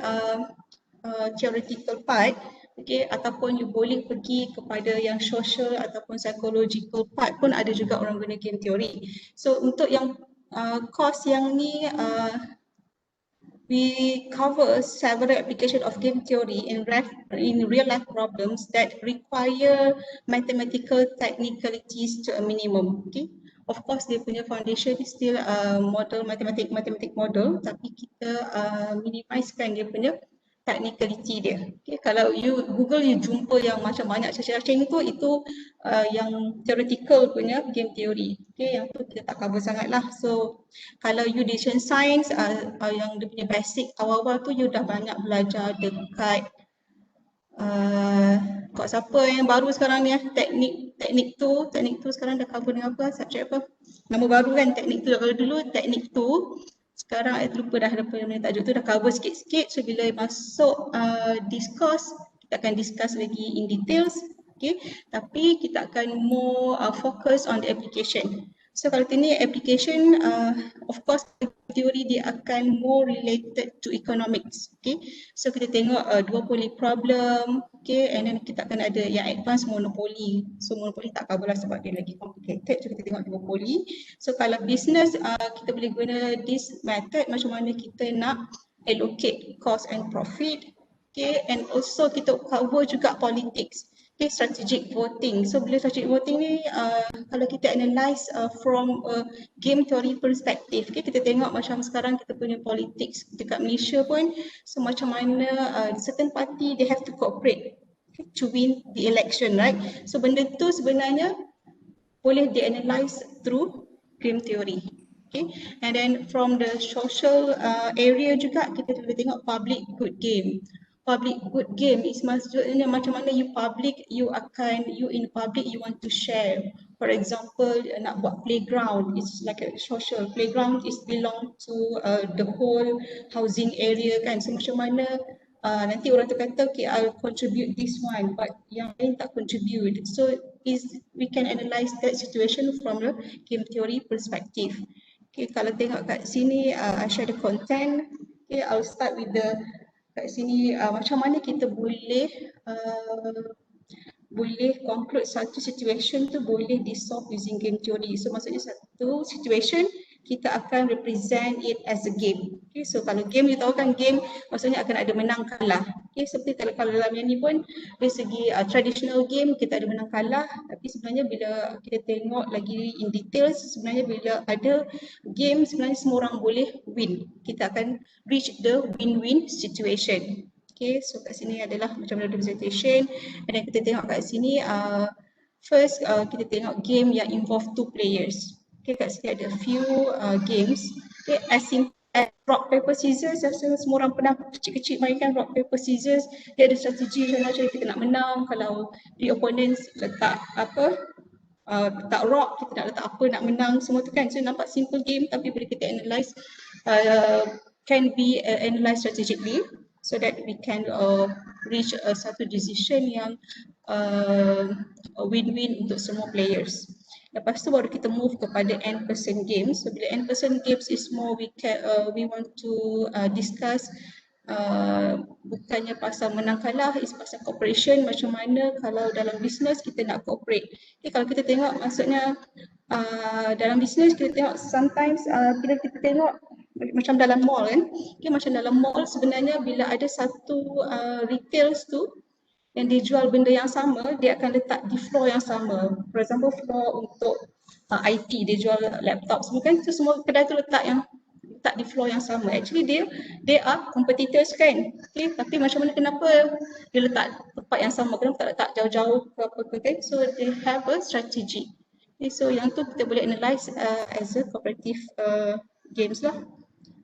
theoretical part, okay, ataupun you boleh pergi kepada yang social ataupun psychological part pun ada juga orang guna game theory. So untuk yang course yang ni we cover several application of game theory in real life problems that require mathematical technicalities to a minimum. Okay, of course dia punya foundation is still model mathematic model, tapi kita minimizekan dia punya technicality dia. Okay, kalau you Google you jumpa yang macam banyak cacing-cacing tu, itu yang theoretical punya game theory. Okay, yang tu kita tak cover sangat lah. So kalau you decision science, yang dia punya basic awal-awal tu you dah banyak belajar dekat kok siapa yang baru sekarang ni teknik tu sekarang dah cover dengan apa, subjek apa, nama baru kan teknik tu. Kalau dulu teknik tu, sekarang saya lupa dah apa yang tajuk tu, dah cover sikit-sikit. So bila masuk discourse, kita akan discuss lagi in details. Okay, tapi kita akan more focus on the application. So kalau ini application, of course teori dia akan more related to economics. Okay, so kita tengok duopoly problem, okay, and then kita akan ada yang advanced monopoly. So monopoly tak cover lah sebab dia lagi complicated. So kita tengok duopoly. So kalau business, kita boleh guna this method macam mana kita nak allocate cost and profit. Okay, and also kita cover juga politics. Okay, strategic voting. So bila strategic voting ni, kalau kita analyse from a game theory perspective, okay, kita tengok macam sekarang kita punya politics dekat Malaysia pun, so macam mana certain party they have to cooperate to win the election, right? So benda tu sebenarnya boleh di-analyse through game theory. Okay, and then from the social area juga kita boleh tengok public good game. Public good game is maksudnya macam mana you public, you in public you want to share. For example, nak buat playground, it's like a social playground, is belong to the whole housing area kan. So macam mana nanti orang tu kata okay, I'll contribute this one but yang lain tak contribute. So we can analyse that situation from the game theory perspective. Okay, kalau tengok kat sini I share the content. Okay, I'll start with the kat sini macam mana kita boleh conclude satu situation tu boleh di-solve using game theory. So maksudnya satu situation kita akan represent it as a game. Okay, so kalau game, you tahu kan game maksudnya akan ada menang kalah. Okay, seperti kalau dalam yang ni pun dari segi traditional game kita ada menang kalah, tapi sebenarnya bila kita tengok lagi in details, sebenarnya bila ada game sebenarnya semua orang boleh win. Kita akan reach the win-win situation. Okay, so kat sini adalah macam mana representation, dan kita tengok kat sini First, kita tengok game yang involve 2 players. Okay, kat sini ada few games. Okay, as simple as rock paper scissors, rasa semua orang pernah kecil-kecil mainkan rock paper scissors. Dia ada strategi macam mana kita nak menang. Kalau the opponents letak letak rock, kita nak letak apa nak menang semua tu kan. So nampak simple game tapi bila kita analyse can be analysed strategically so that we can reach satu decision yang win-win untuk semua players. Lepas tu baru kita move kepada end person games. So bila end person games is more we want to discuss bukannya pasal menang kalah, is pasal cooperation, macam mana kalau dalam business kita nak cooperate. Okay, kalau kita tengok maksudnya dalam business kita tengok sometimes bila kita tengok macam dalam mall kan, okay, macam dalam mall sebenarnya bila ada satu retails tu yang dia jual benda yang sama, dia akan letak di floor yang sama. For example, floor untuk IT, dia jual laptop semua kan, tu semua kedai tu letak di floor yang sama. Actually they are competitors kan. Okay, tapi macam mana kenapa dia letak tempat yang sama, kenapa tak letak jauh-jauh ke apa ke kan. So they have a strategy. Okay, so yang tu kita boleh analyse as a cooperative games lah.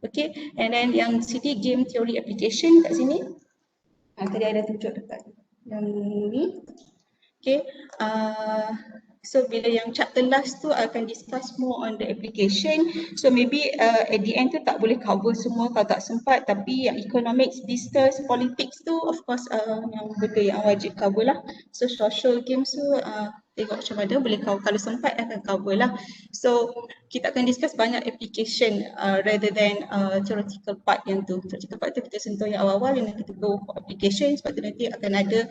Okay, and then yang sini game theory application kat sini. Tadi ada tunjuk dekat yang ni. Okay, so bila yang chapter last tu akan discuss more on the application. So maybe at the end tu tak boleh cover semua kalau tak sempat, tapi yang economics, business, politics tu of course yang benda yang wajib cover lah. So social games tu tengok macam mana boleh cover, kalau sempat akan cover lah. So kita akan discuss banyak application rather than theoretical part yang tu. Theoretical part tu kita sentuh yang awal-awal, yang kita go for application, sebab tu nanti akan ada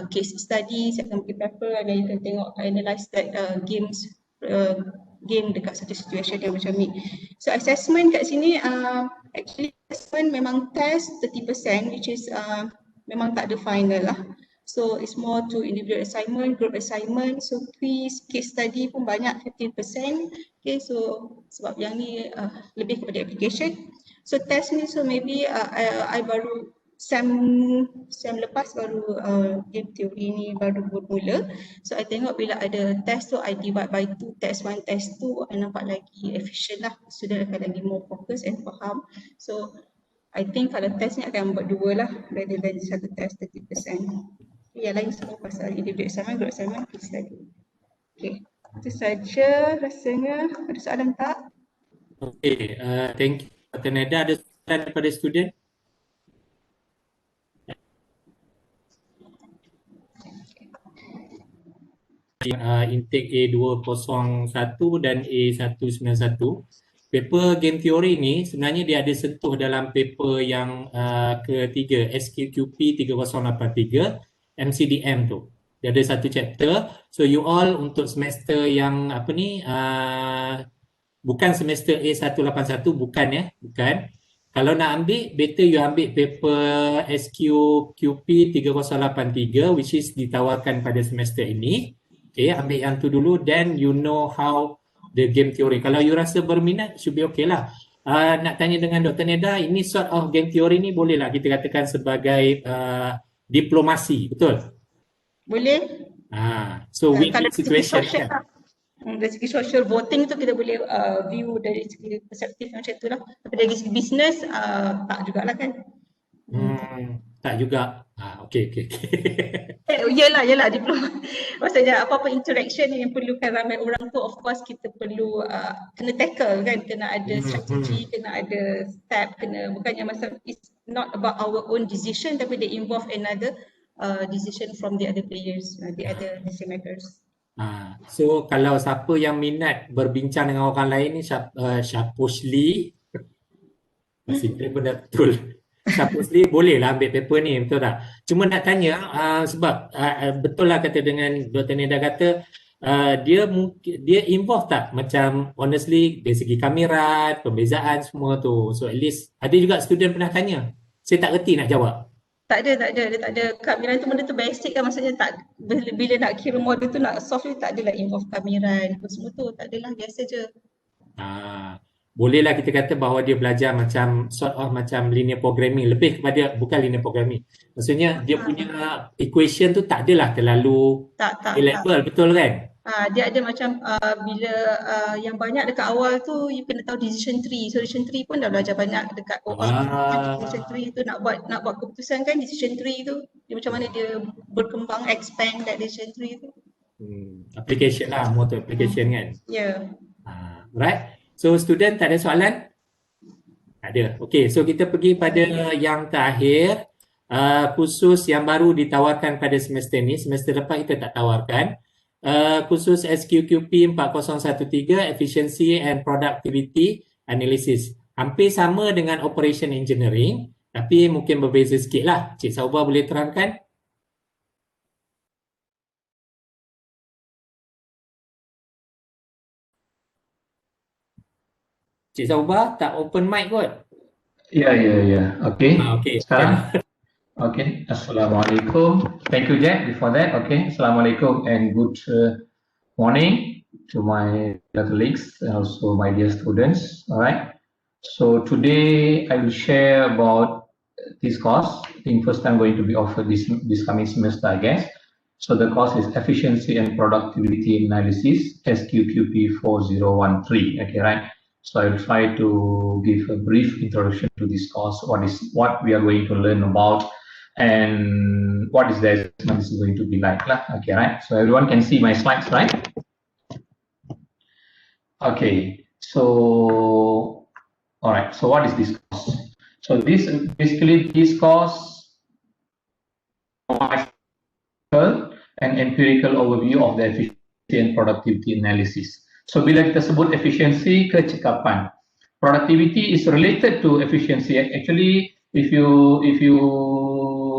case study, saya akan bagi paper dan you can tengok analyse that games game dekat satu situation yang macam ni. So assessment kat sini actually assessment memang test 30% which is memang tak ada final lah. So it's more to individual assignment, group assignment, so quiz, case study pun banyak 15%. Okay, so sebab yang ni lebih kepada application. So test ni, so maybe I baru sem lepas baru game theory ni baru bermula. So I tengok bila ada test tu I divide by 2, test 1, test 2, I nampak lagi efficient lah, student akan lagi more focus and faham. So I think kalau test ni akan buat 2 lah rather than satu test 30%. Yang lain semua pasal individual assignment, group assignment, case study. Okay, itu saja rasanya. Ada soalan tak? Okay, thank you. Dr. Neda, ada soalan daripada student? Intake A201 dan A191. Paper game theory ni sebenarnya dia ada sentuh dalam paper yang ketiga, SQQP 3083, MCDM tu. Dia ada satu chapter. So you all untuk semester yang apa ni, bukan semester A181, bukan ya, bukan. Kalau nak ambil, better you ambil paper SQQP 3083 which is ditawarkan pada semester ini. Okay, ambil yang tu dulu, then you know how the game theory. Kalau you rasa berminat, should be okay lah. Nak tanya dengan Dr. Neda, ini sort of game theory ni boleh lah kita katakan sebagai diplomasi, betul? Boleh. So win-win situation kan? Dari segi social voting tu kita boleh view dari segi perspektif macam tu lah. Tapi dari segi business tak jugalah kan. Tak juga. Okay. Yelah diploma. Maksudnya apa-apa interaction yang perlukan ramai orang tu, of course kita perlu kena tackle kan, kena ada strategi, kena ada step, kena, bukannya masa it's not about our own decision tapi they involve another decision from the other players, the other decision makers. So kalau siapa yang minat berbincang dengan orang lain ni, Syapusli, masih benda betul. Syapusli boleh lah ambil paper ni, betul tak? Cuma nak tanya, sebab betul lah kata dengan Dr. Neda kata, dia involve tak? Macam honestly dari segi kamerat, pembezaan semua tu. So at least ada juga student pernah tanya. Saya tak reti nak jawab. Tak ada. Kameran tu benda tu basic kan, maksudnya tak, bila nak kira model tu nak soft tu tak adalah involve kameran apa semua tu, tak adalah, biasa je. bolehlah kita kata bahawa dia belajar macam sort of macam linear programming, lebih kepada bukan linear programming. Maksudnya dia punya equation tu tak adalah terlalu Tak. high level, betul kan? Dia ada macam bila yang banyak dekat awal tu you kena tahu decision tree. So decision tree pun dah belajar banyak dekat decision tree tu nak buat keputusan kan, decision tree tu dia macam mana dia berkembang, expand that decision tree tu. Application lah, more to application kan? Ya. Right. So student tak ada soalan? Tak ada. Okay, so kita pergi pada yang terakhir, khusus yang baru ditawarkan pada semester ni. Semester lepas kita tak tawarkan. Khusus SQQP 4013, Efficiency and Productivity Analysis. Hampir sama dengan Operation Engineering, tapi mungkin berbeza sikit lah. Cik Sauba boleh terangkan? Cik Sauba tak open mic kot? Ya. Okay. Okay. Sekarang? Okay. Assalamualaikum. Thank you, Jack, before that. Okay. Assalamualaikum and good morning to my colleagues and also my dear students. All right. So today I will share about this course. I think first time going to be offered this coming semester, I guess. So the course is Efficiency and Productivity Analysis, SQQP 4013. Okay, right. So I will try to give a brief introduction to this course. What we are going to learn about, and what is the assessment is going to be like. Okay, right? So everyone can see my slides, right? Okay, so all right, so what is this course? So this course provides an empirical overview of the efficiency and productivity analysis. So bila kita sebut efficiency, kecekapan. Productivity is related to efficiency. Actually, if you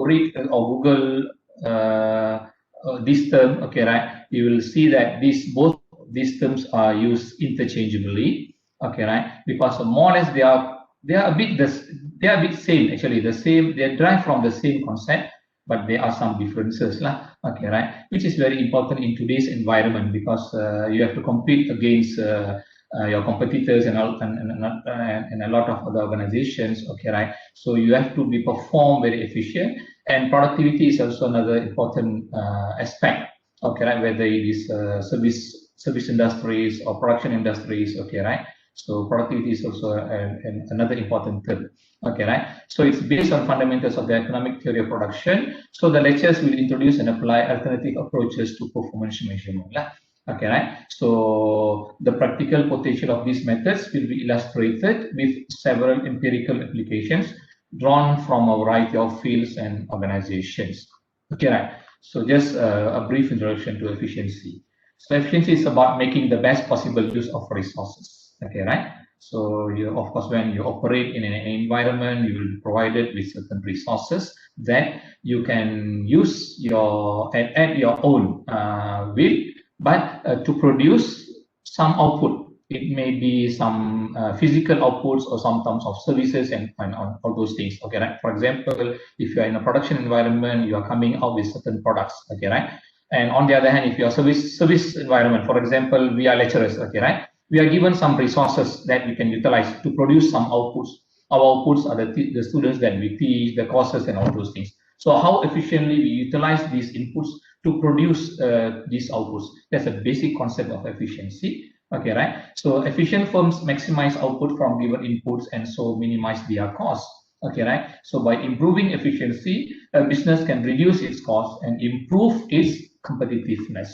read or Google this term, okay, right, you will see that both these terms are used interchangeably, okay, right? Because more or less they are a bit same actually. They derive from the same concept, but there are some differences lah. Okay, right? Which is very important in today's environment because you have to compete against your competitors and a lot of other organizations. Okay, right? So you have to perform very efficient, and productivity is also another important aspect. Okay, right? Whether it is service industries or production industries. Okay, right? So productivity is also another important term. Okay, right? So it's based on fundamentals of the economic theory of production. So the lectures will introduce and apply alternative approaches to performance measurement. Okay, right? So the practical potential of these methods will be illustrated with several empirical applications drawn from a variety of fields and organizations. Okay, right? So just a brief introduction to efficiency. So efficiency is about making the best possible use of resources. Okay, right? So of course, when you operate in an environment, you will be provided with certain resources that you can use at your own will, but to produce some output. It may be some physical outputs or some terms of services and all those things. Okay, right? For example, if you are in a production environment, you are coming out with certain products. Okay, right? And on the other hand, if you are service environment, for example, we are lecturers. Okay, right? We are given some resources that we can utilize to produce some outputs. Our outputs are the students that we teach, the courses and all those things. So how efficiently we utilize these inputs to produce these outputs. That's a basic concept of efficiency. Okay, right? So efficient firms maximize output from given inputs and so minimize their costs. Okay, right? So by improving efficiency, a business can reduce its costs and improve its competitiveness.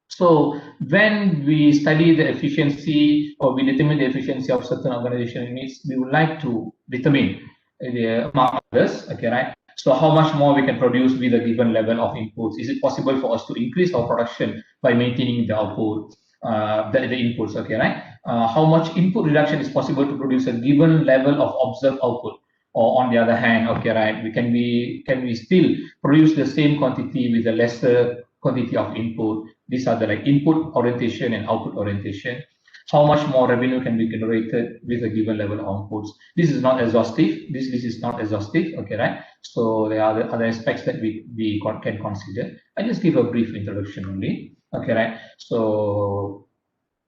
So when we study the efficiency or we determine the efficiency of certain organizational units, we would like to determine among others, okay, right? So how much more we can produce with a given level of inputs? Is it possible for us to increase our production by maintaining the output, the inputs, okay, right? How much input reduction is possible to produce a given level of observed output? Or on the other hand, okay, right, can we still produce the same quantity with a lesser quantity of input? These are the like input orientation and output orientation. How much more revenue can be generated with a given level of outputs? This is not exhaustive. This is not exhaustive. Okay, right? So there are the other aspects that we can consider. I just give a brief introduction only. Okay, right? So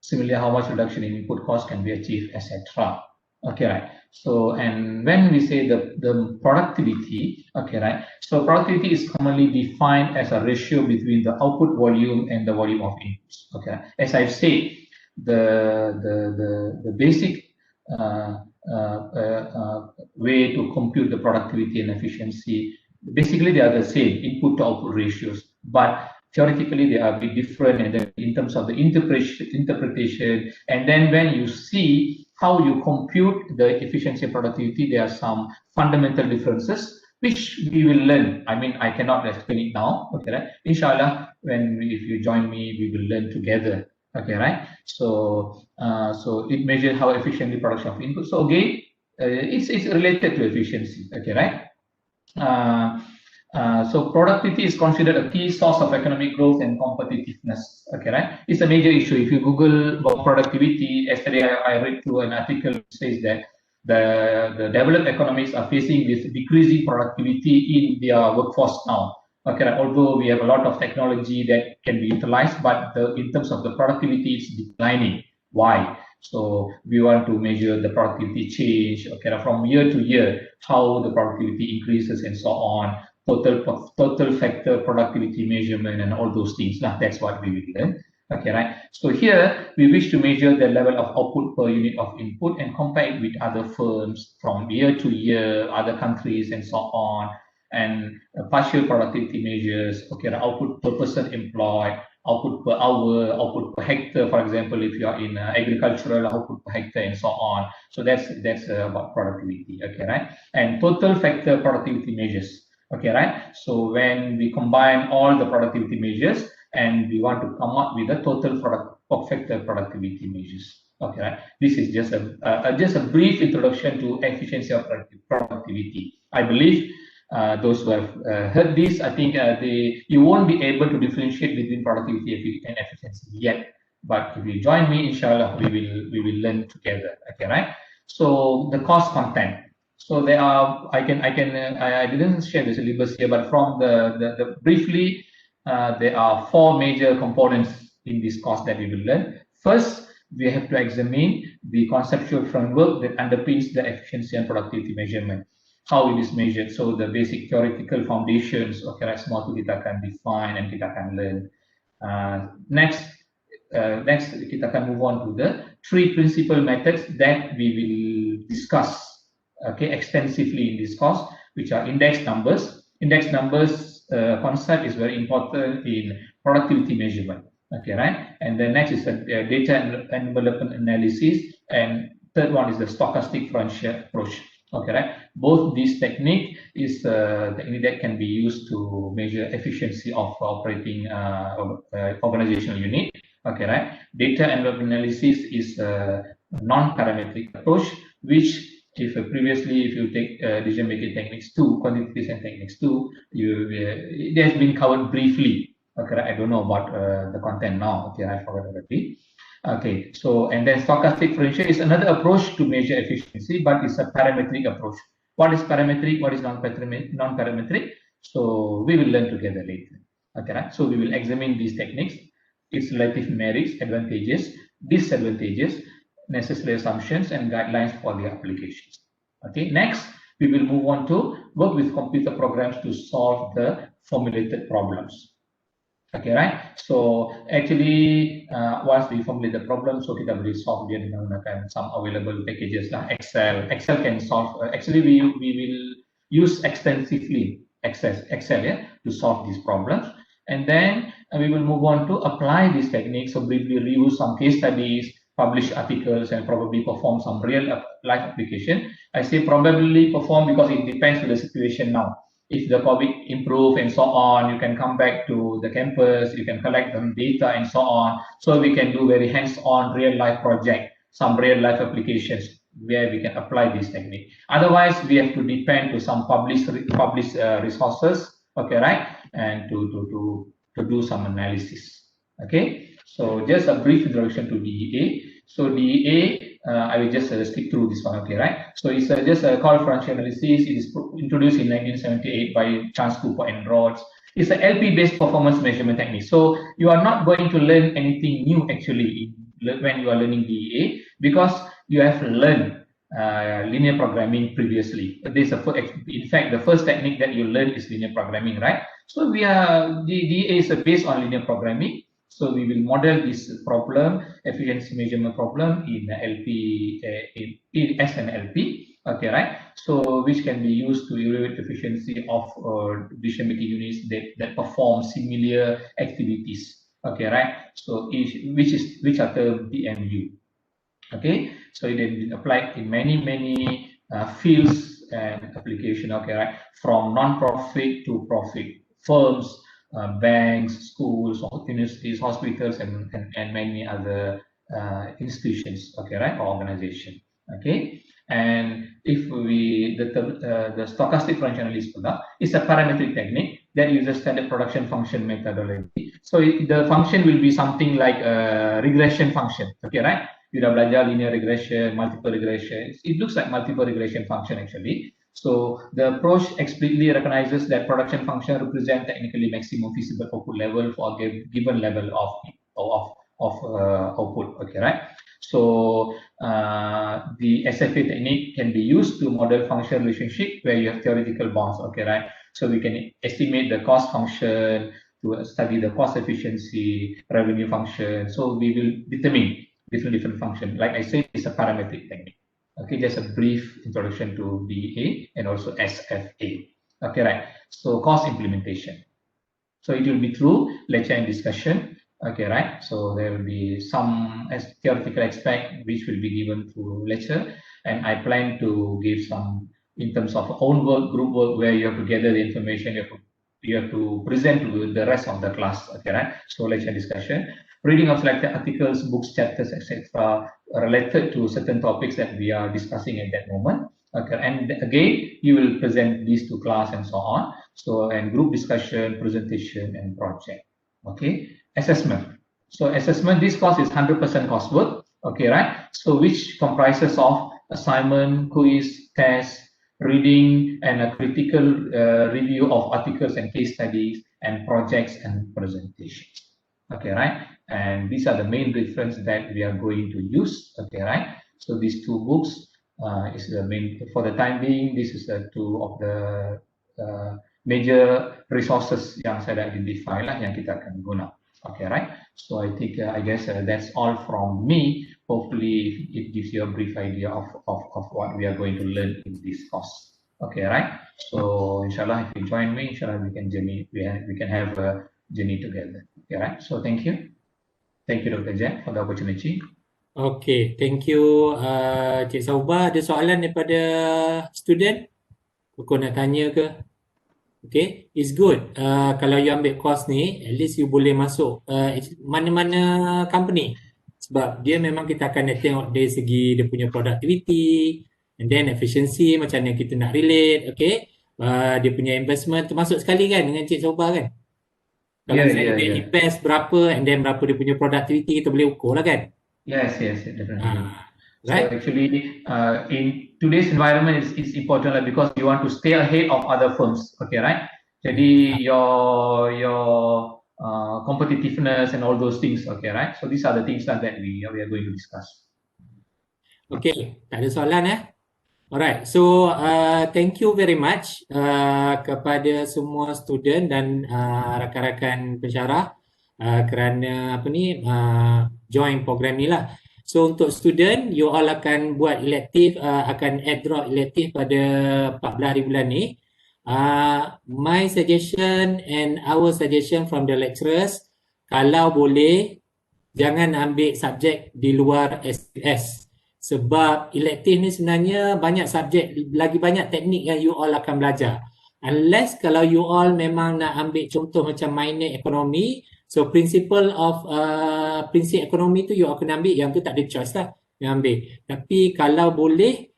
Similarly, how much reduction in input cost can be achieved, etc. Okay, right. So, and when we say the productivity, okay, right. So productivity is commonly defined as a ratio between the output volume and the volume of inputs. Okay, as I've said, the basic way to compute the productivity and efficiency, basically they are the same, input to output ratios, but theoretically they are a bit different, and then in terms of the interpretation, and then when you see how you compute the efficiency and productivity, there are some fundamental differences which we will learn. I mean, I cannot explain it now. Okay, right? Inshallah, if you join me, we will learn together. Okay, right? So, so it measures how efficiently production of input. So again, it's related to efficiency. Okay, right? So productivity is considered a key source of economic growth and competitiveness. Okay, right? It's a major issue. If you Google about productivity, yesterday I read through an article which says that the developed economies are facing this decreasing productivity in their workforce now. Okay, right? Although we have a lot of technology that can be utilized, but in terms of the productivity, it's declining. Why? So we want to measure the productivity change, okay, from year to year, how the productivity increases and so on. Total factor productivity measurement and all those things. That's what we will learn. Okay, right? So here we wish to measure the level of output per unit of input and compare it with other firms from year to year, other countries and so on, and partial productivity measures. Okay, the output per person employed, output per hour, output per hectare, for example, if you are in agricultural, output per hectare and so on. So that's about productivity. Okay, right? And total factor productivity measures. Okay, right? So when we combine all the productivity measures and we want to come up with a total factor productivity measures. Okay, right? This is just a brief introduction to efficiency of productivity. I believe those who have heard this, I think you won't be able to differentiate between productivity and efficiency yet. But if you join me, inshallah, we will learn together. Okay, right? So the cost content. So there are, I didn't share the syllabus here, but from the briefly, there are 4 major components in this course that we will learn. First, we have to examine the conceptual framework that underpins the efficiency and productivity measurement. How it is measured. So the basic theoretical foundations, okay, semua itu kita akan define and kita akan learn. Next, kita akan move on to the 3 principal methods that we will discuss. Okay, extensively in this course, which are index numbers. Index numbers concept is very important in productivity measurement. Okay, right? And the next is the data envelopment analysis, and third one is the stochastic differential approach. Okay, right? Both these technique is technique that can be used to measure efficiency of operating organizational unit. Okay, right? Data envelopment analysis is a non-parametric approach, which if you take decision-making techniques 2, quantification techniques 2, it has been covered briefly. Okay, I don't know about the content now. Okay, I forgot already. Okay, so and then stochastic differential is another approach to measure efficiency, but it's a parametric approach. What is parametric? What is non-parametric? So we will learn together later. Okay, right? So we will examine these techniques, its relative merits, advantages, disadvantages, necessary assumptions and guidelines for the applications. Okay, next we will move on to work with computer programs to solve the formulated problems. Okay, right? So actually once we formulate the problem, so kita boleh solve dia dengan menggunakan some available packages lah. Excel can solve. Actually we will use extensively Excel to solve these problems, and then we will move on to apply these techniques. So briefly review some case studies, publish articles, and probably perform some real life application. I say probably perform because it depends on the situation now. If the COVID improve and so on, you can come back to the campus, you can collect the data and so on. So we can do very hands-on real life project, some real life applications where we can apply this technique. Otherwise, we have to depend to some published resources, okay, right? And to do some analysis, okay? So just a brief introduction to DEA. So DEA, I will just stick through this one, okay, right? So it's just a call differential analysis. It is introduced in 1978 by Chance Cooper and Rhodes. It's an LP-based performance measurement technique. So you are not going to learn anything new actually when you are learning DEA, because you have learned linear programming previously. In fact, the first technique that you learn is linear programming, right? So the DEA is based on linear programming. So we will model this problem, efficiency measurement problem, in LP, in SNLP, okay, right? So which can be used to evaluate efficiency of decision-making units that perform similar activities, okay, right? So which are termed DMU, okay? So it has been applied in many fields and application, okay, right? From non-profit to profit firms, banks, schools, universities, hospitals, and many other institutions, okay, right, or organization, okay. And if the stochastic differential analysis is a parametric technique that uses standard production function methodology. So the function will be something like a regression function, okay, right? You dah belajar linear regression, multiple regression. It looks like multiple regression function actually. So the approach explicitly recognizes that production function represent technically maximum feasible output level for a given level of output, okay, right? So the SFA technique can be used to model function relationship where you have theoretical bounds, okay, right? So we can estimate the cost function, to study the cost efficiency, revenue function. So we will determine different functions. Like I said, it's a parametric technique. Okay, just a brief introduction to DEA and also SFA. Okay, right. So cost implementation. So it will be through lecture and discussion. Okay, right. So there will be some theoretical aspect which will be given through lecture, and I plan to give some in terms of own work, group work, where you have to gather the information, you have to present to the rest of the class. Okay, right. So lecture and discussion. Reading of selected articles, books, chapters, etc., related to certain topics that we are discussing at that moment. Okay, and again, you will present these to class and so on. So, and group discussion, presentation, and project. Okay, assessment. So, assessment. This course is 100% coursework. Okay, right? So, which comprises of assignment, quiz, test, reading, and a critical review of articles and case studies, and projects and presentations. Okay, right? And these are the main reference that we are going to use. Okay, right? So these two books is the main, for the time being, this is the two of the major resources yang saya identify lah yang kita akan guna. Okay, right? So I think I guess that's all from me. Hopefully it gives you a brief idea of what we are going to learn in this course. Okay, right? So inshallah, if you join me, inshallah we can journey, we can have a journey together. Okay, right? So thank you. Thank you, Dr. Jack, for the opportunity. Okay, thank you, Cik Saubah. Ada soalan daripada student? Kau nak tanya ke? Okay, it's good. Kalau you ambil course ni, at least you boleh masuk mana-mana company. Sebab dia memang kita akan tengok dari segi dia punya productivity, and then efficiency, macam mana kita nak relate, okay? Dia punya investment, termasuk sekali kan dengan Cik Saubah kan? Kalau saya invest berapa and then berapa dia punya productivity, kita boleh ukur lah kan? Yes, definitely. Right? So actually, in today's environment, it's important because you want to stay ahead of other firms. Okay, right? Jadi your competitiveness and all those things. Okay, right? So these are the things that we are going to discuss. Okay, tak ada soalan Alright, so thank you very much kepada semua student dan rakan-rakan pensyarah kerana join program ni lah. So untuk student, you all akan buat elective, akan add drop elective pada 14 hari bulan ni. My suggestion and our suggestion from the lecturers, kalau boleh, jangan ambil subjek di luar SPS. Sebab elective ni sebenarnya banyak subjek, lagi banyak teknik yang you all akan belajar. Unless kalau you all memang nak ambil contoh macam minor ekonomi, so principle of prinsip ekonomi tu you all kena ambil, yang tu tak ada choice lah yang ambil. Tapi kalau boleh,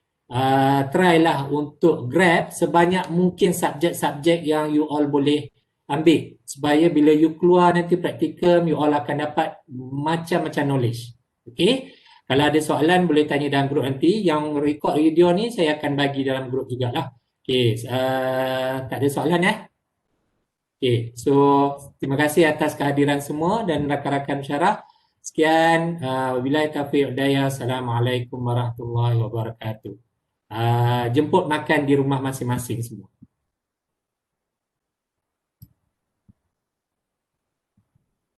try lah untuk grab sebanyak mungkin subjek-subjek yang you all boleh ambil. Supaya bila you keluar nanti practicum, you all akan dapat macam-macam knowledge. Okay? Kalau ada soalan boleh tanya dalam grup nanti. Yang record video ni saya akan bagi dalam grup jugalah. Okay, tak ada soalan Okay, so terima kasih atas kehadiran semua dan rakan-rakan pensyarah. Sekian. Sekian, wabillahi taufiq wal hidayah. Assalamualaikum warahmatullahi wabarakatuh. Jemput makan di rumah masing-masing semua.